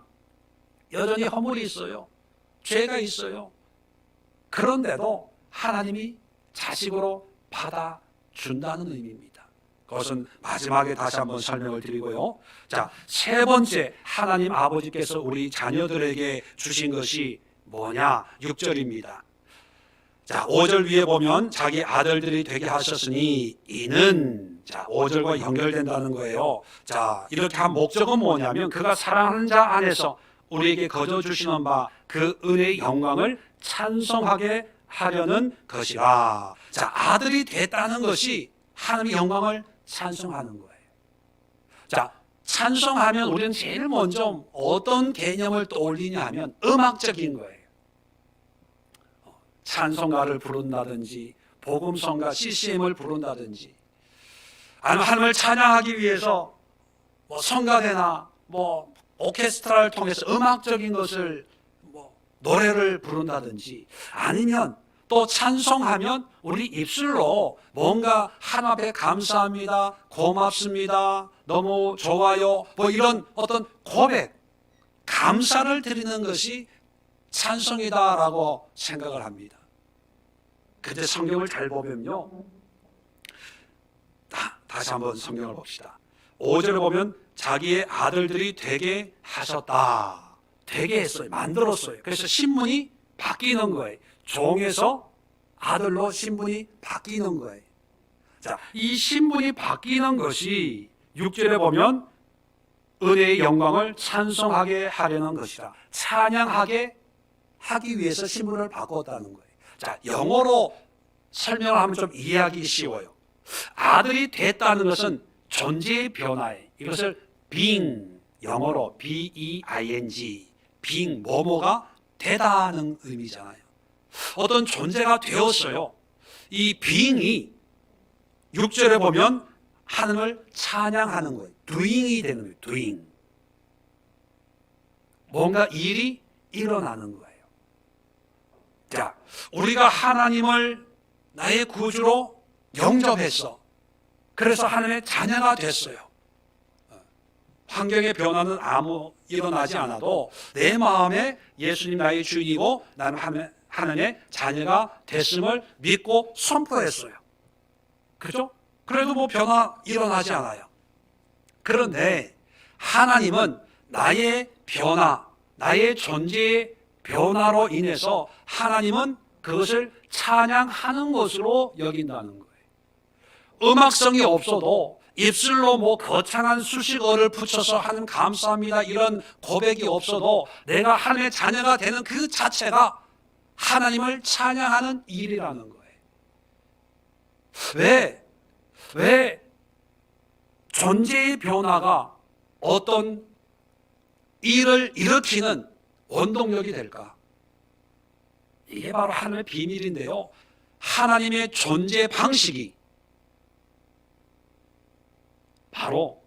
여전히 허물이 있어요. 죄가 있어요. 그런데도 하나님이 자식으로 받아준다는 의미입니다. 그것은 마지막에 다시 한번 설명을 드리고요. 자, 세 번째, 하나님 아버지께서 우리 자녀들에게 주신 것이 뭐냐? 6절입니다. 자, 5절 위에 보면 자기 아들들이 되게 하셨으니 이는, 자, 5절과 연결된다는 거예요. 자, 이렇게 한 목적은 뭐냐면 그가 사랑하는 자 안에서 우리에게 거저 주시는 바 그 은혜의 영광을 찬송하게 하려는 것이라. 자, 아들이 됐다는 것이 하나님의 영광을 찬송하는 거예요. 자, 찬송하면 우리는 제일 먼저 어떤 개념을 떠올리냐 하면 음악적인 거예요. 찬송가를 부른다든지 복음성가 CCM을 부른다든지 아니면 하나님을 찬양하기 위해서 뭐 성가대나 뭐 오케스트라를 통해서 음악적인 것을 뭐 노래를 부른다든지 아니면 또 찬송하면 우리 입술로 뭔가 하나님 앞에 감사합니다, 고맙습니다, 너무 좋아요, 뭐 이런 어떤 고백, 감사를 드리는 것이 찬송이다라고 생각을 합니다. 근데 성경을 잘 보면요, 다시 한번 성경을 봅시다. 5절에 보면 자기의 아들들이 되게 하셨다. 되게 했어요. 만들었어요. 그래서 신분이 바뀌는 거예요. 종에서 아들로 신분이 바뀌는 거예요. 자, 이 신분이 바뀌는 것이 6절에 보면 은혜의 영광을 찬송하게 하려는 것이라. 찬양하게 하기 위해서 신분을 바꿨다는 거예요. 자, 영어로 설명을 하면 좀 이해하기 쉬워요. 아들이 됐다는 것은 존재의 변화예요. 이것을 being, 영어로 B-E-I-N-G, being, 뭐뭐가 되다는 의미잖아요. 어떤 존재가 되었어요. 이 being이 6절에 보면 하나님을 찬양하는 거예요. doing이 되는 거예요. doing. 뭔가 일이 일어나는 거예요. 자, 우리가 하나님을 나의 구주로 영접했어. 그래서 하나님의 자녀가 됐어요. 환경의 변화는 아무 일어나지 않아도 내 마음에 예수님 나의 주인이고 나는 하나님의 자녀가 됐음을 믿고 선포했어요. 그렇죠? 그래도 뭐 변화 일어나지 않아요. 그런데 하나님은 나의 변화, 나의 존재의 변화로 인해서 하나님은 그것을 찬양하는 것으로 여긴다는 거예요. 음악성이 없어도 입술로 뭐 거창한 수식어를 붙여서 하는 감사합니다 이런 고백이 없어도 내가 하나님의 자녀가 되는 그 자체가 하나님을 찬양하는 일이라는 거예요. 왜 존재의 변화가 어떤 일을 일으키는 원동력이 될까? 이게 바로 하나님의 비밀인데요. 하나님의 존재 방식이 바로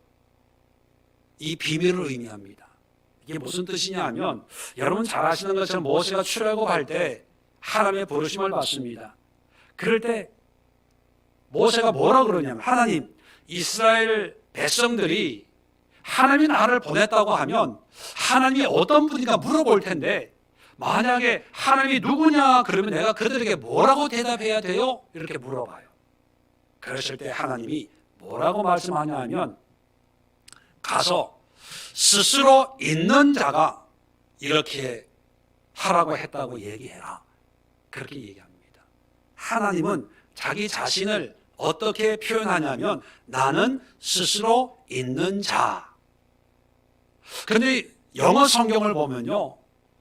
이 비밀을 의미합니다. 이게 무슨 뜻이냐 하면 여러분 잘 아시는 것처럼 모세가 출애굽할 때 하나님의 부르심을 받습니다. 그럴 때 모세가 뭐라 그러냐면 하나님, 이스라엘 백성들이 하나님이 나를 보냈다고 하면 하나님이 어떤 분인가 물어볼 텐데 만약에 하나님이 누구냐 그러면 내가 그들에게 뭐라고 대답해야 돼요? 이렇게 물어봐요. 그랬을 때 하나님이 뭐라고 말씀하냐 하면 가서 스스로 있는 자가 이렇게 하라고 했다고 얘기해라. 그렇게 얘기합니다. 하나님은 자기 자신을 어떻게 표현하냐면 나는 스스로 있는 자. 그런데 영어 성경을 보면요.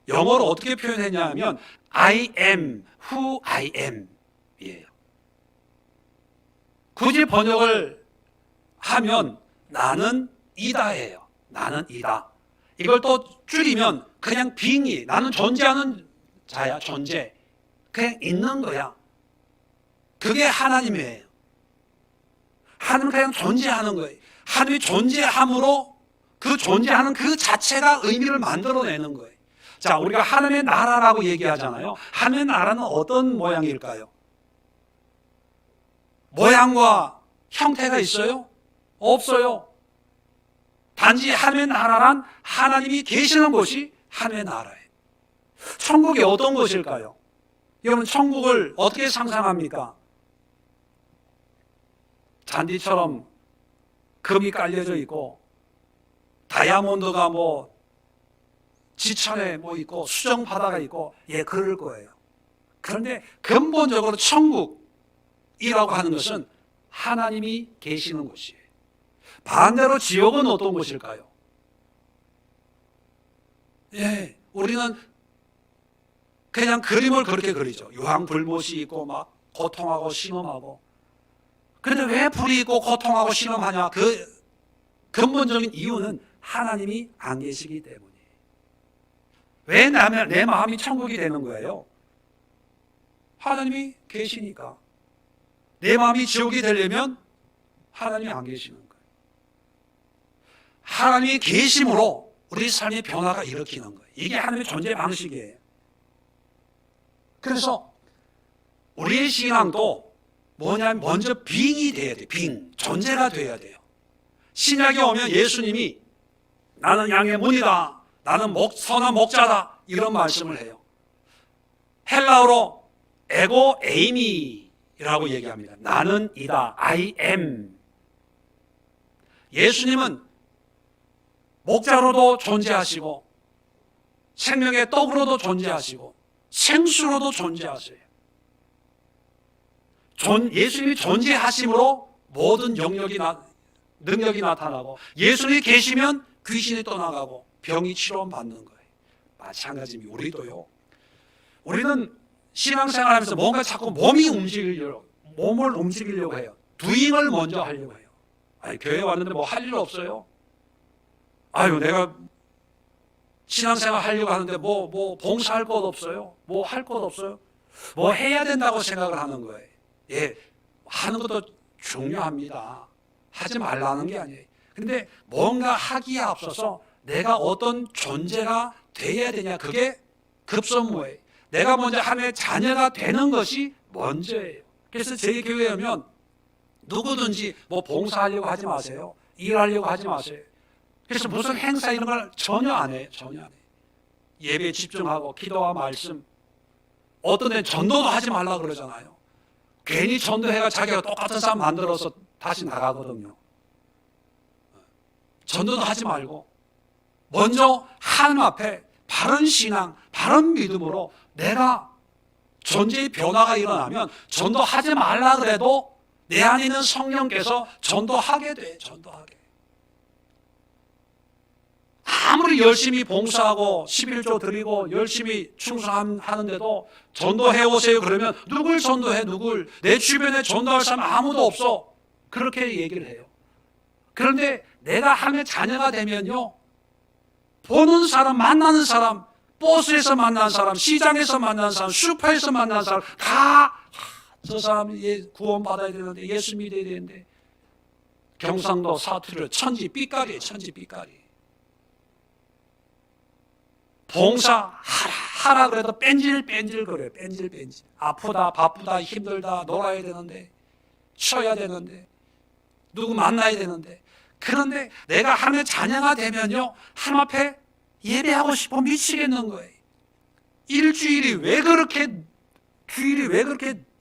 영어로 어떻게 표현했냐면 I am who I am 이에요. 굳이 번역을 하면 나는 이다예요. 나는 이다. 이걸 또 줄이면 그냥 being이 나는 존재하는 자야. 존재. 그냥 있는 거야. 그게 하나님이에요. 하나님은 그냥 존재하는 거예요. 하나님이 존재함으로 그 존재하는 그 자체가 의미를 만들어내는 거예요. 자, 우리가 하나님의 나라라고 얘기하잖아요. 하나님의 나라는 어떤 모양일까요? 모양과 형태가 있어요? 없어요. 단지 하나님의 나라란 하나님이 계시는 곳이 하나님의 나라예요. 천국이 어떤 곳일까요? 여러분, 천국을 어떻게 상상합니까? 잔디처럼 금이 깔려져 있고 다이아몬드가 지천에 있고 수정 바다가 있고, 그럴 거예요. 그런데 근본적으로 천국이라고 하는 것은 하나님이 계시는 곳이에요. 반대로 지옥은 어떤 곳일까요? 우리는 그냥 그림을 그렇게 그리죠. 유황불못이 있고 막 고통하고 신음하고. 그런데 왜 불이 있고 고통하고 신음하냐? 그 근본적인 이유는 하나님이 안 계시기 때문이에요. 왜 내 마음이 천국이 되는 거예요? 하나님이 계시니까. 내 마음이 지옥이 되려면 하나님이 안 계시는 거예요. 하나님이 계심으로 우리 삶의 변화가 일으키는 거예요. 이게 하나님의 존재 방식이에요. 그래서 우리의 신앙도 뭐냐면 먼저 빙이 돼야 돼요. 존재가 돼야 돼요. 신약에 오면 예수님이 나는 양의 문이다, 나는 선한 목자다, 이런 말씀을 해요. 헬라어로 에고 에이미라고 얘기합니다. 나는 이다, I am. 예수님은 목자로도 존재하시고 생명의 떡으로도 존재하시고 생수로도 존재하세요. 예수님이 존재하심으로 모든 능력이 나타나고, 예수님이 계시면 귀신이 떠나가고 병이 치료받는 거예요. 마찬가지입니다. 우리도요. 우리는 신앙생활하면서 뭔가 자꾸 몸을 움직이려고 해요. 도잉을 먼저 하려고 해요. 교회 왔는데 할 일 없어요? 내가 신앙생활 하려고 하는데 봉사할 것 없어요? 할 것 없어요? 해야 된다고 생각을 하는 거예요. 하는 것도 중요합니다. 하지 말라는 게 아니에요. 그런데 뭔가 하기에 앞서서 내가 어떤 존재가 돼야 되냐, 그게 급선무예요. 내가 먼저 하나님의 자녀가 되는 것이 먼저예요. 그래서 제 교회에 오면 누구든지 봉사하려고 하지 마세요. 일하려고 하지 마세요. 그래서 무슨 행사 이런 걸 전혀 안 해요. 예배에 집중하고 기도와 말씀. 어떤 데는 전도도 하지 말라 그러잖아요. 괜히 전도해가 자기가 똑같은 사람 만들어서 다시 나가거든요. 전도도 하지 말고 먼저 하나님 앞에 바른 신앙, 바른 믿음으로 내가 존재의 변화가 일어나면 전도하지 말라 그래도 내 안에 있는 성령께서 전도하게 돼. 아무리 열심히 봉사하고 11조 드리고 열심히 충성하는데도 전도해 오세요 그러면 누굴 전도해? 내 주변에 전도할 사람 아무도 없어. 그렇게 얘기를 해요. 그런데 내가 하나님의 자녀가 되면요, 보는 사람, 만나는 사람, 버스에서 만난 사람, 시장에서 만난 사람, 슈퍼에서 만난 사람 다 저 사람이 구원받아야 되는데, 예수 믿어야 되는데, 경상도 사투리로 천지 삐까리예요. 봉사하라 그래도 뺀질뺀질 거려요. 아프다, 바쁘다, 힘들다, 놀아야 되는데, 쉬어야 되는데, 누구 만나야 되는데. 그런데 내가 하나님의 자녀가 되면요, 하나님 앞에 예배하고 싶어 미치겠는 거예요. 주일이 왜 그렇게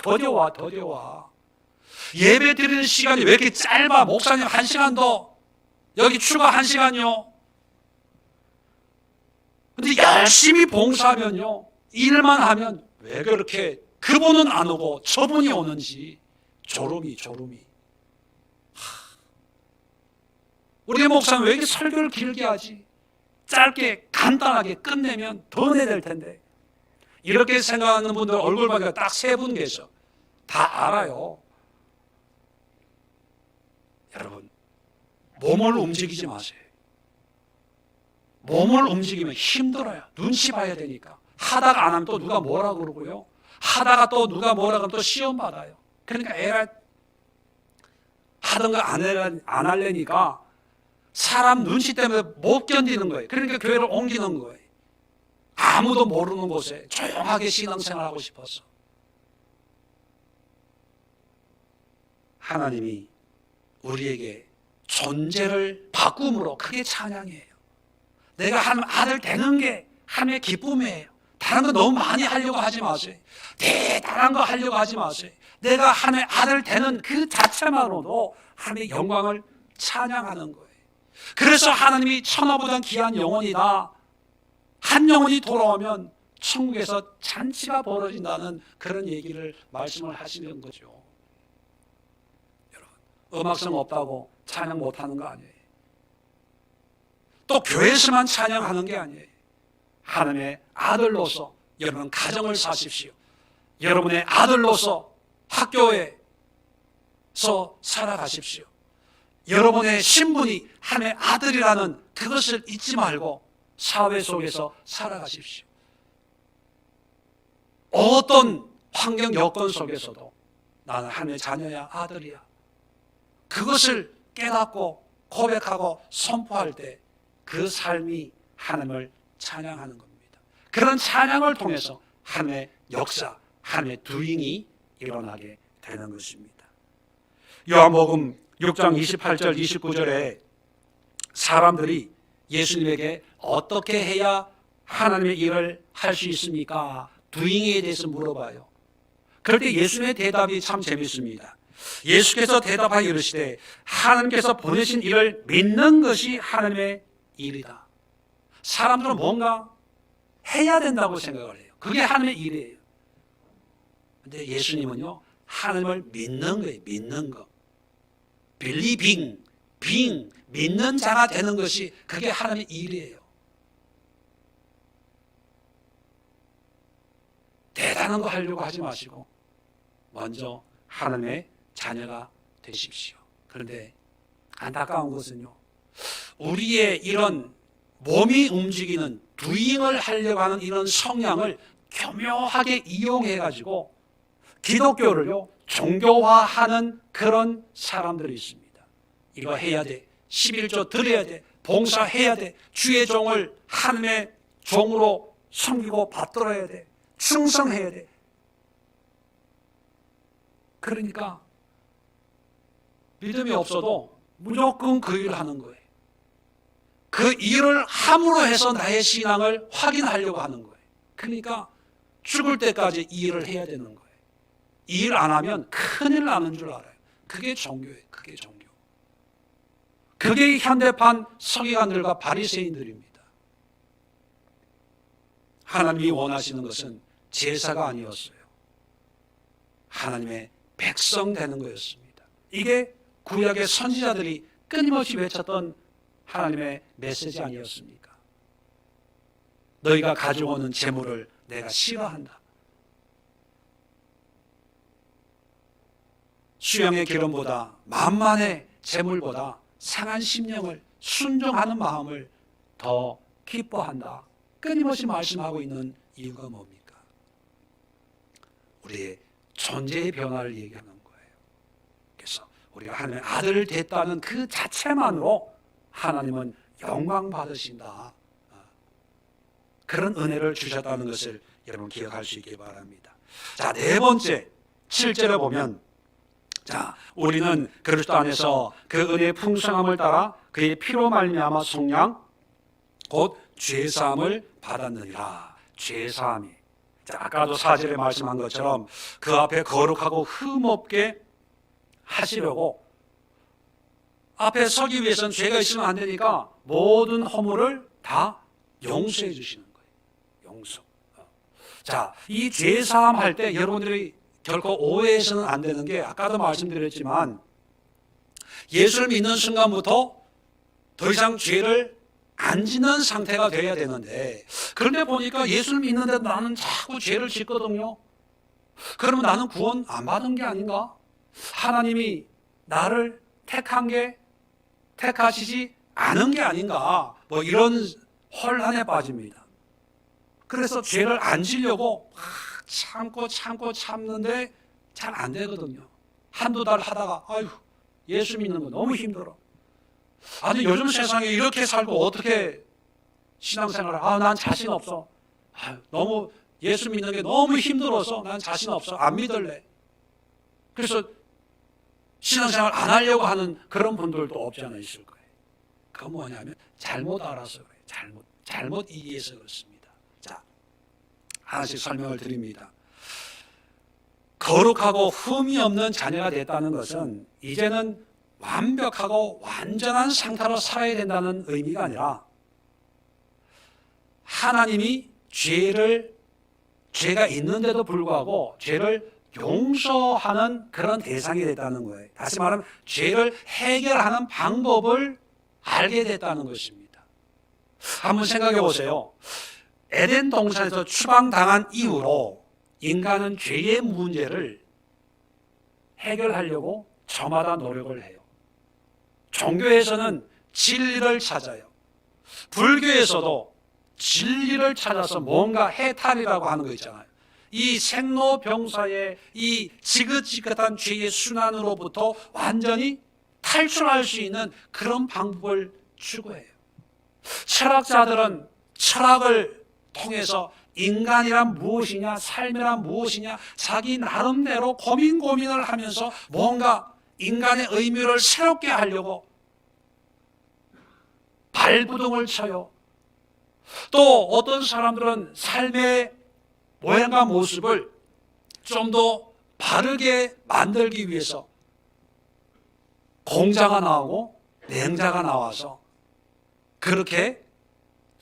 더뎌와. 예배 드리는 시간이 왜 이렇게 짧아? 목사님 1시간 더, 여기 추가 1시간요. 근데 열심히 봉사하면요, 일만 하면 왜 그렇게 그분은 안 오고 저분이 오는지 졸음이. 우리 목사는 왜 이렇게 설교를 길게 하지? 짧게 간단하게 끝내면 더 내야 텐데. 이렇게 생각하는 분들 얼굴 보니까 딱 3분 계셔. 다 알아요. 여러분, 몸을 움직이지 마세요. 몸을 움직이면 힘들어요. 눈치 봐야 되니까. 하다가 안 하면 또 누가 뭐라 그러고요. 하다가 또 누가 뭐라 그러면 또 시험 받아요. 그러니까 하던가 안 하려니까 사람 눈치 때문에 못 견디는 거예요. 그러니까 교회를 옮기는 거예요. 아무도 모르는 곳에 조용하게 신앙생활하고 싶었어. 하나님이 우리에게 존재를 바꿈으로 그게 찬양이에요. 내가 하나님 아들 되는 게 하나님의 기쁨이에요. 다른 거 너무 많이 하려고 하지 마세요. 대단한 거 하려고 하지 마세요. 내가 하나님의 아들 되는 그 자체만으로도 하나님의 영광을 찬양하는 거예요. 그래서 하나님이 천하보다 귀한 영혼이다. 한 영혼이 돌아오면 천국에서 잔치가 벌어진다는 그런 얘기를 말씀을 하시는 거죠. 여러분, 음악성 없다고 찬양 못하는 거 아니에요. 또 교회에서만 찬양하는 게 아니에요. 하나님의 아들로서 여러분 가정을 사십시오. 여러분의 아들로서 학교에서 살아가십시오. 여러분의 신분이 하나님의 아들이라는 그것을 잊지 말고 사회 속에서 살아가십시오. 어떤 환경 여건 속에서도 나는 하나님의 자녀야, 아들이야. 그것을 깨닫고 고백하고 선포할 때 그 삶이 하나님을 찬양하는 겁니다. 그런 찬양을 통해서 하나님의 역사, 하나님의 도잉이 일어나게 되는 것입니다. 요한복음 6장 28절 29절에 사람들이 예수님에게 어떻게 해야 하나님의 일을 할 수 있습니까? 도잉에 대해서 물어봐요. 그럴 때 예수님의 대답이 참 재밌습니다. 예수께서 대답하여 이르시되 하나님께서 보내신 일을 믿는 것이 하나님의 일이다. 사람들은 뭔가 해야 된다고 생각을 해요. 그게 하나님의 일이에요. 근데 예수님은요, 하나님을 믿는 거예요. 믿는 거. believing, being, 믿는 자가 되는 것이 그게 하나님의 일이에요. 대단한 거 하려고 하지 마시고 먼저 하나님의 자녀가 되십시오. 그런데 안타까운 것은요, 우리의 이런 몸이 움직이는 doing을 하려고 하는 이런 성향을 교묘하게 이용해가지고 기독교를요 종교화하는 그런 사람들이 있습니다. 이거 해야 돼, 11조 드려야 돼, 봉사해야 돼, 주의 종을 하나님의 종으로 섬기고 받들어야 돼, 충성해야 돼. 그러니까 믿음이 없어도 무조건 그 일을 하는 거예요. 그 일을 함으로 해서 나의 신앙을 확인하려고 하는 거예요. 그러니까 죽을 때까지 이 일을 해야 되는 거예요. 이 일 안 하면 큰일 나는 줄 알아요. 그게 종교예요. 그게 종교. 그게 현대판 서기관들과 바리새인들입니다. 하나님이 원하시는 것은 제사가 아니었어요. 하나님의 백성 되는 거였습니다. 이게 구약의 선지자들이 끊임없이 외쳤던 하나님의 메시지 아니었습니까? 너희가 가져오는 재물을 내가 싫어한다. 수양의 기름보다 만만의 재물보다 상한 심령을 순종하는 마음을 더 기뻐한다. 끊임없이 말씀하고 있는 이유가 뭡니까? 우리의 존재의 변화를 얘기하는 거예요. 그래서 우리가 하나님의 아들을 됐다는 그 자체만으로 하나님은 영광 받으신다. 그런 은혜를 주셨다는 것을 여러분 기억할 수 있기 바랍니다. 자, 네 번째 7절에 보면, 자, 우리는 그리스도 안에서 그 은혜의 풍성함을 따라 그의 피로 말미암아 속량 곧 죄사함을 받았느니라. 죄사함이, 자, 아까도 4절에 말씀한 것처럼 그 앞에 거룩하고 흠없게 하시려고 앞에 서기 위해서는 죄가 있으면 안 되니까 모든 허물을 다 용서해 주시는 거예요. 용서. 자, 이 죄사함 할 때 여러분들이 결코 오해해서는 안 되는 게, 아까도 말씀드렸지만 예수를 믿는 순간부터 더 이상 죄를 안 짓는 상태가 돼야 되는데, 그런데 보니까 예수를 믿는데도 나는 자꾸 죄를 짓거든요. 그러면 나는 구원 안 받은 게 아닌가? 하나님이 나를 택하시지 않은 게 아닌가? 뭐 이런 혼란에 빠집니다. 그래서 죄를 안 지려고 참는데 잘 안 되거든요. 한두 달 하다가 아유, 예수 믿는 거 너무 힘들어. 아니, 요즘 세상에 이렇게 살고 어떻게 신앙생활을, 난 자신 없어. 너무 예수 믿는 게 너무 힘들어서 난 자신 없어, 안 믿을래. 그래서 신앙생활 안 하려고 하는 그런 분들도 없지 않아 있을 거예요. 그건 뭐냐면 잘못 알아서 그래요. 잘못 이해해서 그렇습니다. 자, 하나씩 설명을 드립니다. 거룩하고 흠이 없는 자녀가 됐다는 것은 이제는 완벽하고 완전한 상태로 살아야 된다는 의미가 아니라 하나님이 죄가 있는데도 불구하고 죄를 용서하는 그런 대상이 됐다는 거예요. 다시 말하면 죄를 해결하는 방법을 알게 됐다는 것입니다. 한번 생각해 보세요. 에덴 동산에서 추방당한 이후로 인간은 죄의 문제를 해결하려고 저마다 노력을 해요. 종교에서는 진리를 찾아요. 불교에서도 진리를 찾아서 뭔가 해탈이라고 하는 거 있잖아요. 이 생로병사의 이 지긋지긋한 죄의 순환으로부터 완전히 탈출할 수 있는 그런 방법을 추구해요. 철학자들은 철학을 통해서 인간이란 무엇이냐, 삶이란 무엇이냐, 자기 나름대로 고민을 하면서 뭔가 인간의 의미를 새롭게 하려고 발부둥을 쳐요. 또 어떤 사람들은 삶의 모양과 모습을 좀 더 바르게 만들기 위해서 공자가 나오고 맹자가 나와서 그렇게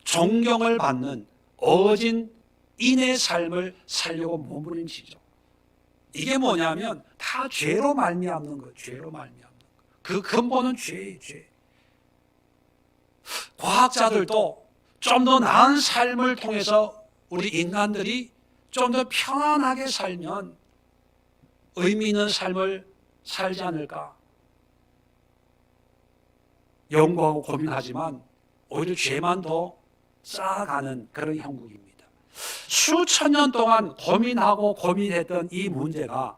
존경을 받는 어진 인의 삶을 살려고 몸부림치죠. 이게 뭐냐면 다 죄로 말미암는 거예요. 죄로 말미암는 거. 그 근본은 죄예요. 죄. 과학자들도 좀 더 나은 삶을 통해서 우리 인간들이 좀 더 편안하게 살면 의미 있는 삶을 살지 않을까 연구하고 고민하지만 오히려 죄만 더 쌓아가는 그런 형국입니다. 수천 년 동안 고민하고 고민했던 이 문제가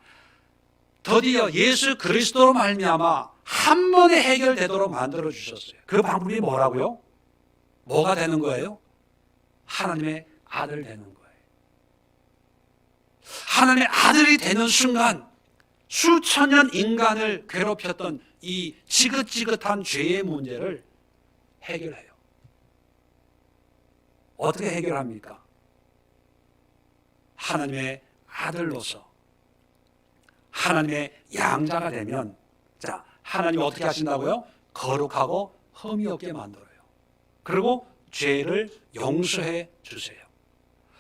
드디어 예수 그리스도로 말미암아 한 번에 해결되도록 만들어 주셨어요. 그 방법이 뭐라고요? 뭐가 되는 거예요? 하나님의 아들 되는 거예요. 하나님의 아들이 되는 순간 수천 년 인간을 괴롭혔던 이 지긋지긋한 죄의 문제를 해결해요. 어떻게 해결합니까? 하나님의 아들로서 하나님의 양자가 되면, 자, 하나님이 어떻게 하신다고요? 거룩하고 흠이 없게 만들어요. 그리고 죄를 용서해 주세요.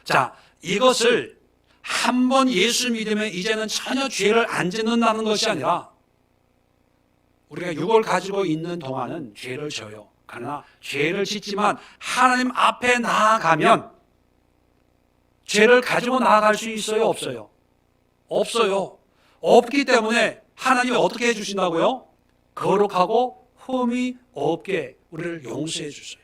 자, 이것을 한 번 예수 믿으면 이제는 전혀 죄를 안 짓는다는 것이 아니라 우리가 육을 가지고 있는 동안은 죄를 져요. 그러나 죄를 짓지만 하나님 앞에 나아가면 죄를 가지고 나아갈 수 있어요? 없어요? 없어요. 없기 때문에 하나님이 어떻게 해주신다고요? 거룩하고 흠이 없게 우리를 용서해 주세요.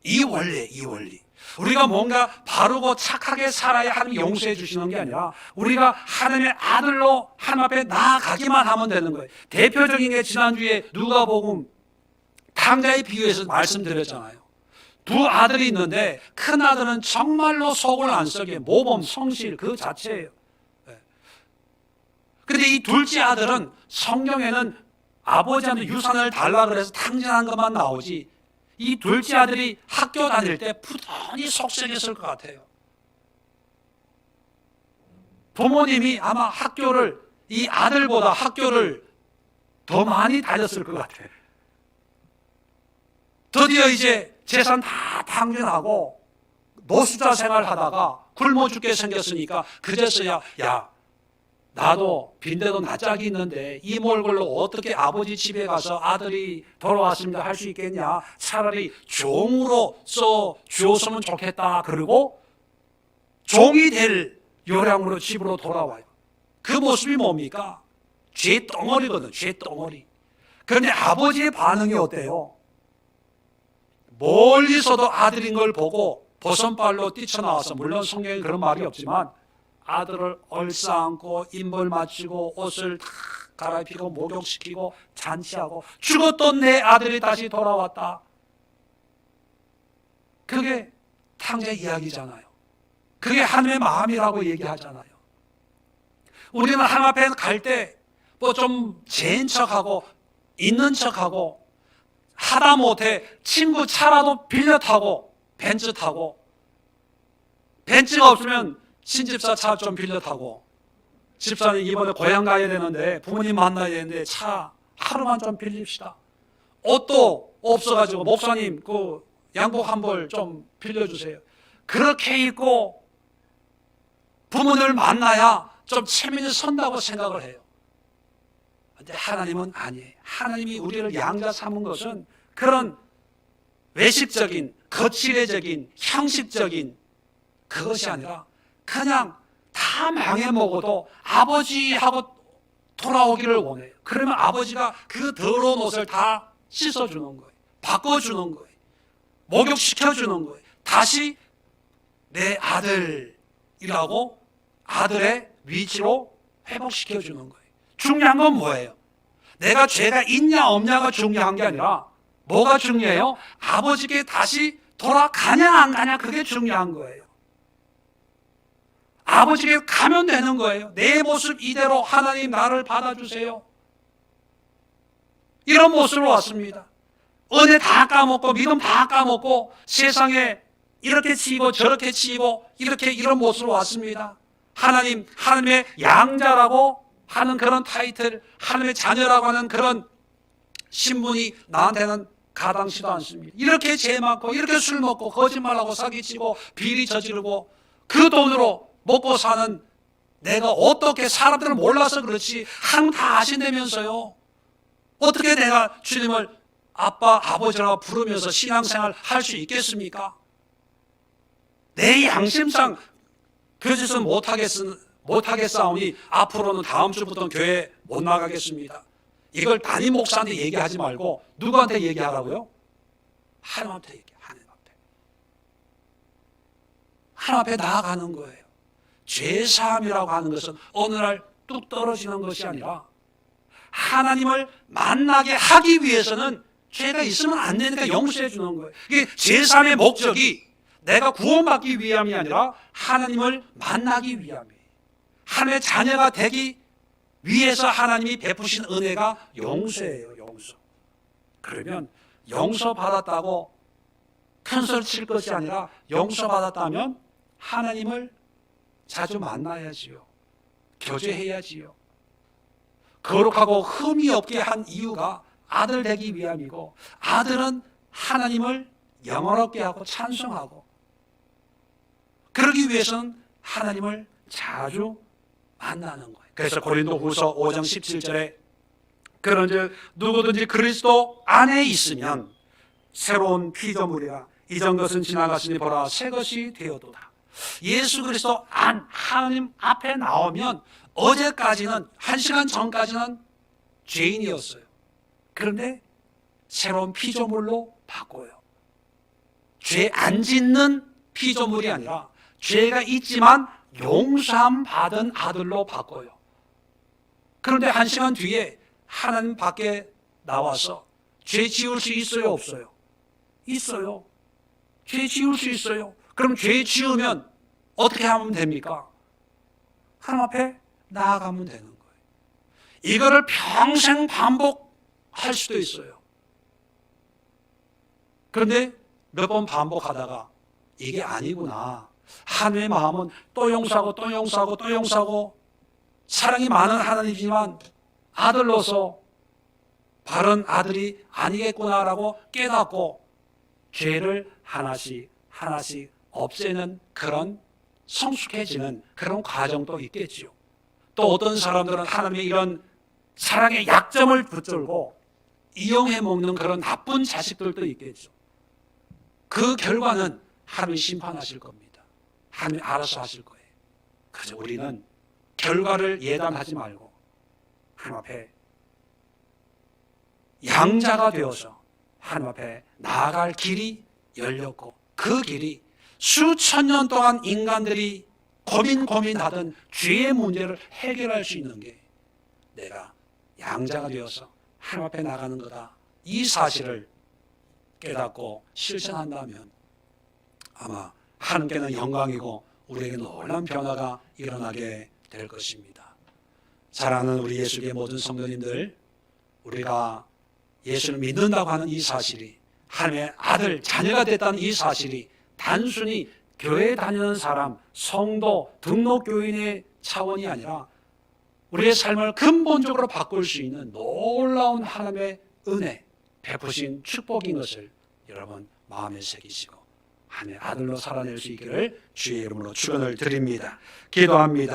이 원리. 우리가 뭔가 바르고 착하게 살아야 하나님이 용서해 주시는 게 아니라 우리가 하나님의 아들로 하나님 앞에 나아가기만 하면 되는 거예요. 대표적인 게 지난주에 누가복음 탕자의 비유에서 말씀드렸잖아요. 두 아들이 있는데 큰 아들은 정말로 속을 안 썩게 모범, 성실 그 자체예요. 그런데 이 둘째 아들은 성경에는 아버지한테 유산을 달라 그래서 탕진한 것만 나오지 이 둘째 아들이 학교 다닐 때 부단히 속썩였을 것 같아요. 부모님이 아마 이 아들보다 학교를 더 많이 다녔을 것 같아요. 드디어 이제 재산 다 탕진하고 노숙자 생활하다가 굶어 죽게 생겼으니까 그제서야 나도 빈대도 낯짝이 있는데 이 몰골로 어떻게 아버지 집에 가서 아들이 돌아왔습니다 할 수 있겠냐. 차라리 종으로 써 주었으면 좋겠다. 그리고 종이 될 요량으로 집으로 돌아와요. 그 모습이 뭡니까? 죄 덩어리거든. 죄 덩어리. 그런데 아버지의 반응이 어때요? 멀리서도 아들인 걸 보고 버선발로 뛰쳐나와서, 물론 성경에 그런 말이 없지만 아들을 얼싸안고 인벌 맞추고 옷을 다 갈아입히고 목욕시키고 잔치하고 죽었던 내 아들이 다시 돌아왔다. 그게 탕자 이야기잖아요. 그게 하나님의 마음이라고 얘기하잖아요. 우리는 하나님 앞에 갈 때 뭐 좀 재인 척하고 있는 척하고 하다 못해 친구 차라도 빌려 타고 벤츠 타고, 벤츠가 없으면 신집사 차 좀 빌려 타고, 집사님 이번에 고향 가야 되는데 부모님 만나야 되는데 차 하루만 좀 빌립시다. 옷도 없어가지고 목사님 그 양복 한 벌 좀 빌려주세요. 그렇게 입고 부모님을 만나야 좀 체면이 선다고 생각을 해요. 근데 하나님은 아니에요. 하나님이 우리를 양자 삼은 것은 그런 외식적인, 거칠애적인, 형식적인 그것이 아니라 그냥 다 망해먹어도 아버지하고 돌아오기를 원해요. 그러면 아버지가 그 더러운 옷을 다 씻어주는 거예요. 바꿔주는 거예요. 목욕시켜주는 거예요. 다시 내 아들이라고 아들의 위치로 회복시켜주는 거예요. 중요한 건 뭐예요? 내가 죄가 있냐 없냐가 중요한 게 아니라 뭐가 중요해요? 아버지께 다시 돌아가냐 안 가냐, 그게 중요한 거예요. 아버지께 가면 되는 거예요. 내 모습 이대로 하나님 나를 받아주세요. 이런 모습으로 왔습니다. 은혜 다 까먹고 믿음 다 까먹고 세상에 이렇게 치이고 저렇게 치이고 이런 모습으로 왔습니다. 하나님의 양자라고 하는 그런 타이틀, 하나님의 자녀라고 하는 그런 신분이 나한테는 가당치도 않습니다. 이렇게 죄 많고 이렇게 술 먹고 거짓말하고 사기치고 비리 저지르고 그 돈으로 먹고 사는 내가 어떻게, 사람들을 몰라서 그렇지 하나님 다 아신다면서요. 어떻게 내가 주님을 아빠, 아버지라고 부르면서 신앙생활 할 수 있겠습니까? 내 양심상 교제에서 못하겠사오니 앞으로는 다음 주부터는 교회 못 나가겠습니다. 이걸 담임 목사한테 얘기하지 말고 누구한테 얘기하라고요? 하나님한테 얘기해. 하나님 앞에 나아가는 거예요. 죄사함이라고 하는 것은 어느 날 뚝 떨어지는 것이 아니라 하나님을 만나게 하기 위해서는 죄가 있으면 안 되니까 용서해 주는 거예요. 이게 죄사함의 목적이 내가 구원받기 위함이 아니라 하나님을 만나기 위함이에요. 하나님의 자녀가 되기 위해서 하나님이 베푸신 은혜가 용서예요. 용서. 그러면 용서받았다고 큰소리 칠 것이 아니라 용서받았다면 하나님을 자주 만나야지요. 교제해야지요. 거룩하고 흠이 없게 한 이유가 아들 되기 위함이고, 아들은 하나님을 영원롭게 하고 찬송하고, 그러기 위해서는 하나님을 자주 만나는 거예요. 그래서 고린도후서 5장 17절에 그런즉 누구든지 그리스도 안에 있으면 새로운 피조물이라, 이전 것은 지나갔으니 보라 새 것이 되었도다. 예수 그리스도 하나님 앞에 나오면 어제까지는, 1시간 전까지는 죄인이었어요. 그런데 새로운 피조물로 바꿔요. 죄 안 짓는 피조물이 아니라 죄가 있지만 용서함 받은 아들로 바꿔요. 그런데 1시간 뒤에 하나님 밖에 나와서 죄 지을 수 있어요, 없어요? 있어요. 죄 지을 수 있어요. 그럼 죄 지으면 어떻게 하면 됩니까? 하나님 앞에 나아가면 되는 거예요. 이거를 평생 반복할 수도 있어요. 그런데 몇 번 반복하다가 이게 아니구나, 하나님의 마음은 또 용서하고 또 용서하고 또 용서하고, 사랑이 많은 하나님이지만 아들로서 바른 아들이 아니겠구나라고 깨닫고 죄를 하나씩 하나씩 없애는 그런 성숙해지는 그런 과정도 있겠지요. 또 어떤 사람들은 하나님의 이런 사랑의 약점을 붙들고 이용해 먹는 그런 나쁜 자식들도 있겠죠. 그 결과는 하나님이 심판하실 겁니다. 하나님이 알아서 하실 거예요. 그래서 우리는 결과를 예단하지 말고 하나님 앞에 양자가 되어서 하나님 앞에 나아갈 길이 열렸고, 그 길이 수천 년 동안 인간들이 고민하던 죄의 문제를 해결할 수 있는 게 내가 양자가 되어서 하나님 앞에 나가는 거다, 이 사실을 깨닫고 실천한다면 아마 하나님께는 영광이고 우리에게 놀라운 변화가 일어나게 될 것입니다. 사랑하는 우리 예수교회 모든 성도님들, 우리가 예수를 믿는다고 하는 이 사실이, 하나님의 아들, 자녀가 됐다는 이 사실이 단순히 교회 다니는 사람, 성도, 등록교인의 차원이 아니라 우리의 삶을 근본적으로 바꿀 수 있는 놀라운 하나님의 은혜, 베푸신 축복인 것을 여러분 마음에 새기시고 하나님의 아들로 살아낼 수 있기를 주의 이름으로 축원을 드립니다. 기도합니다.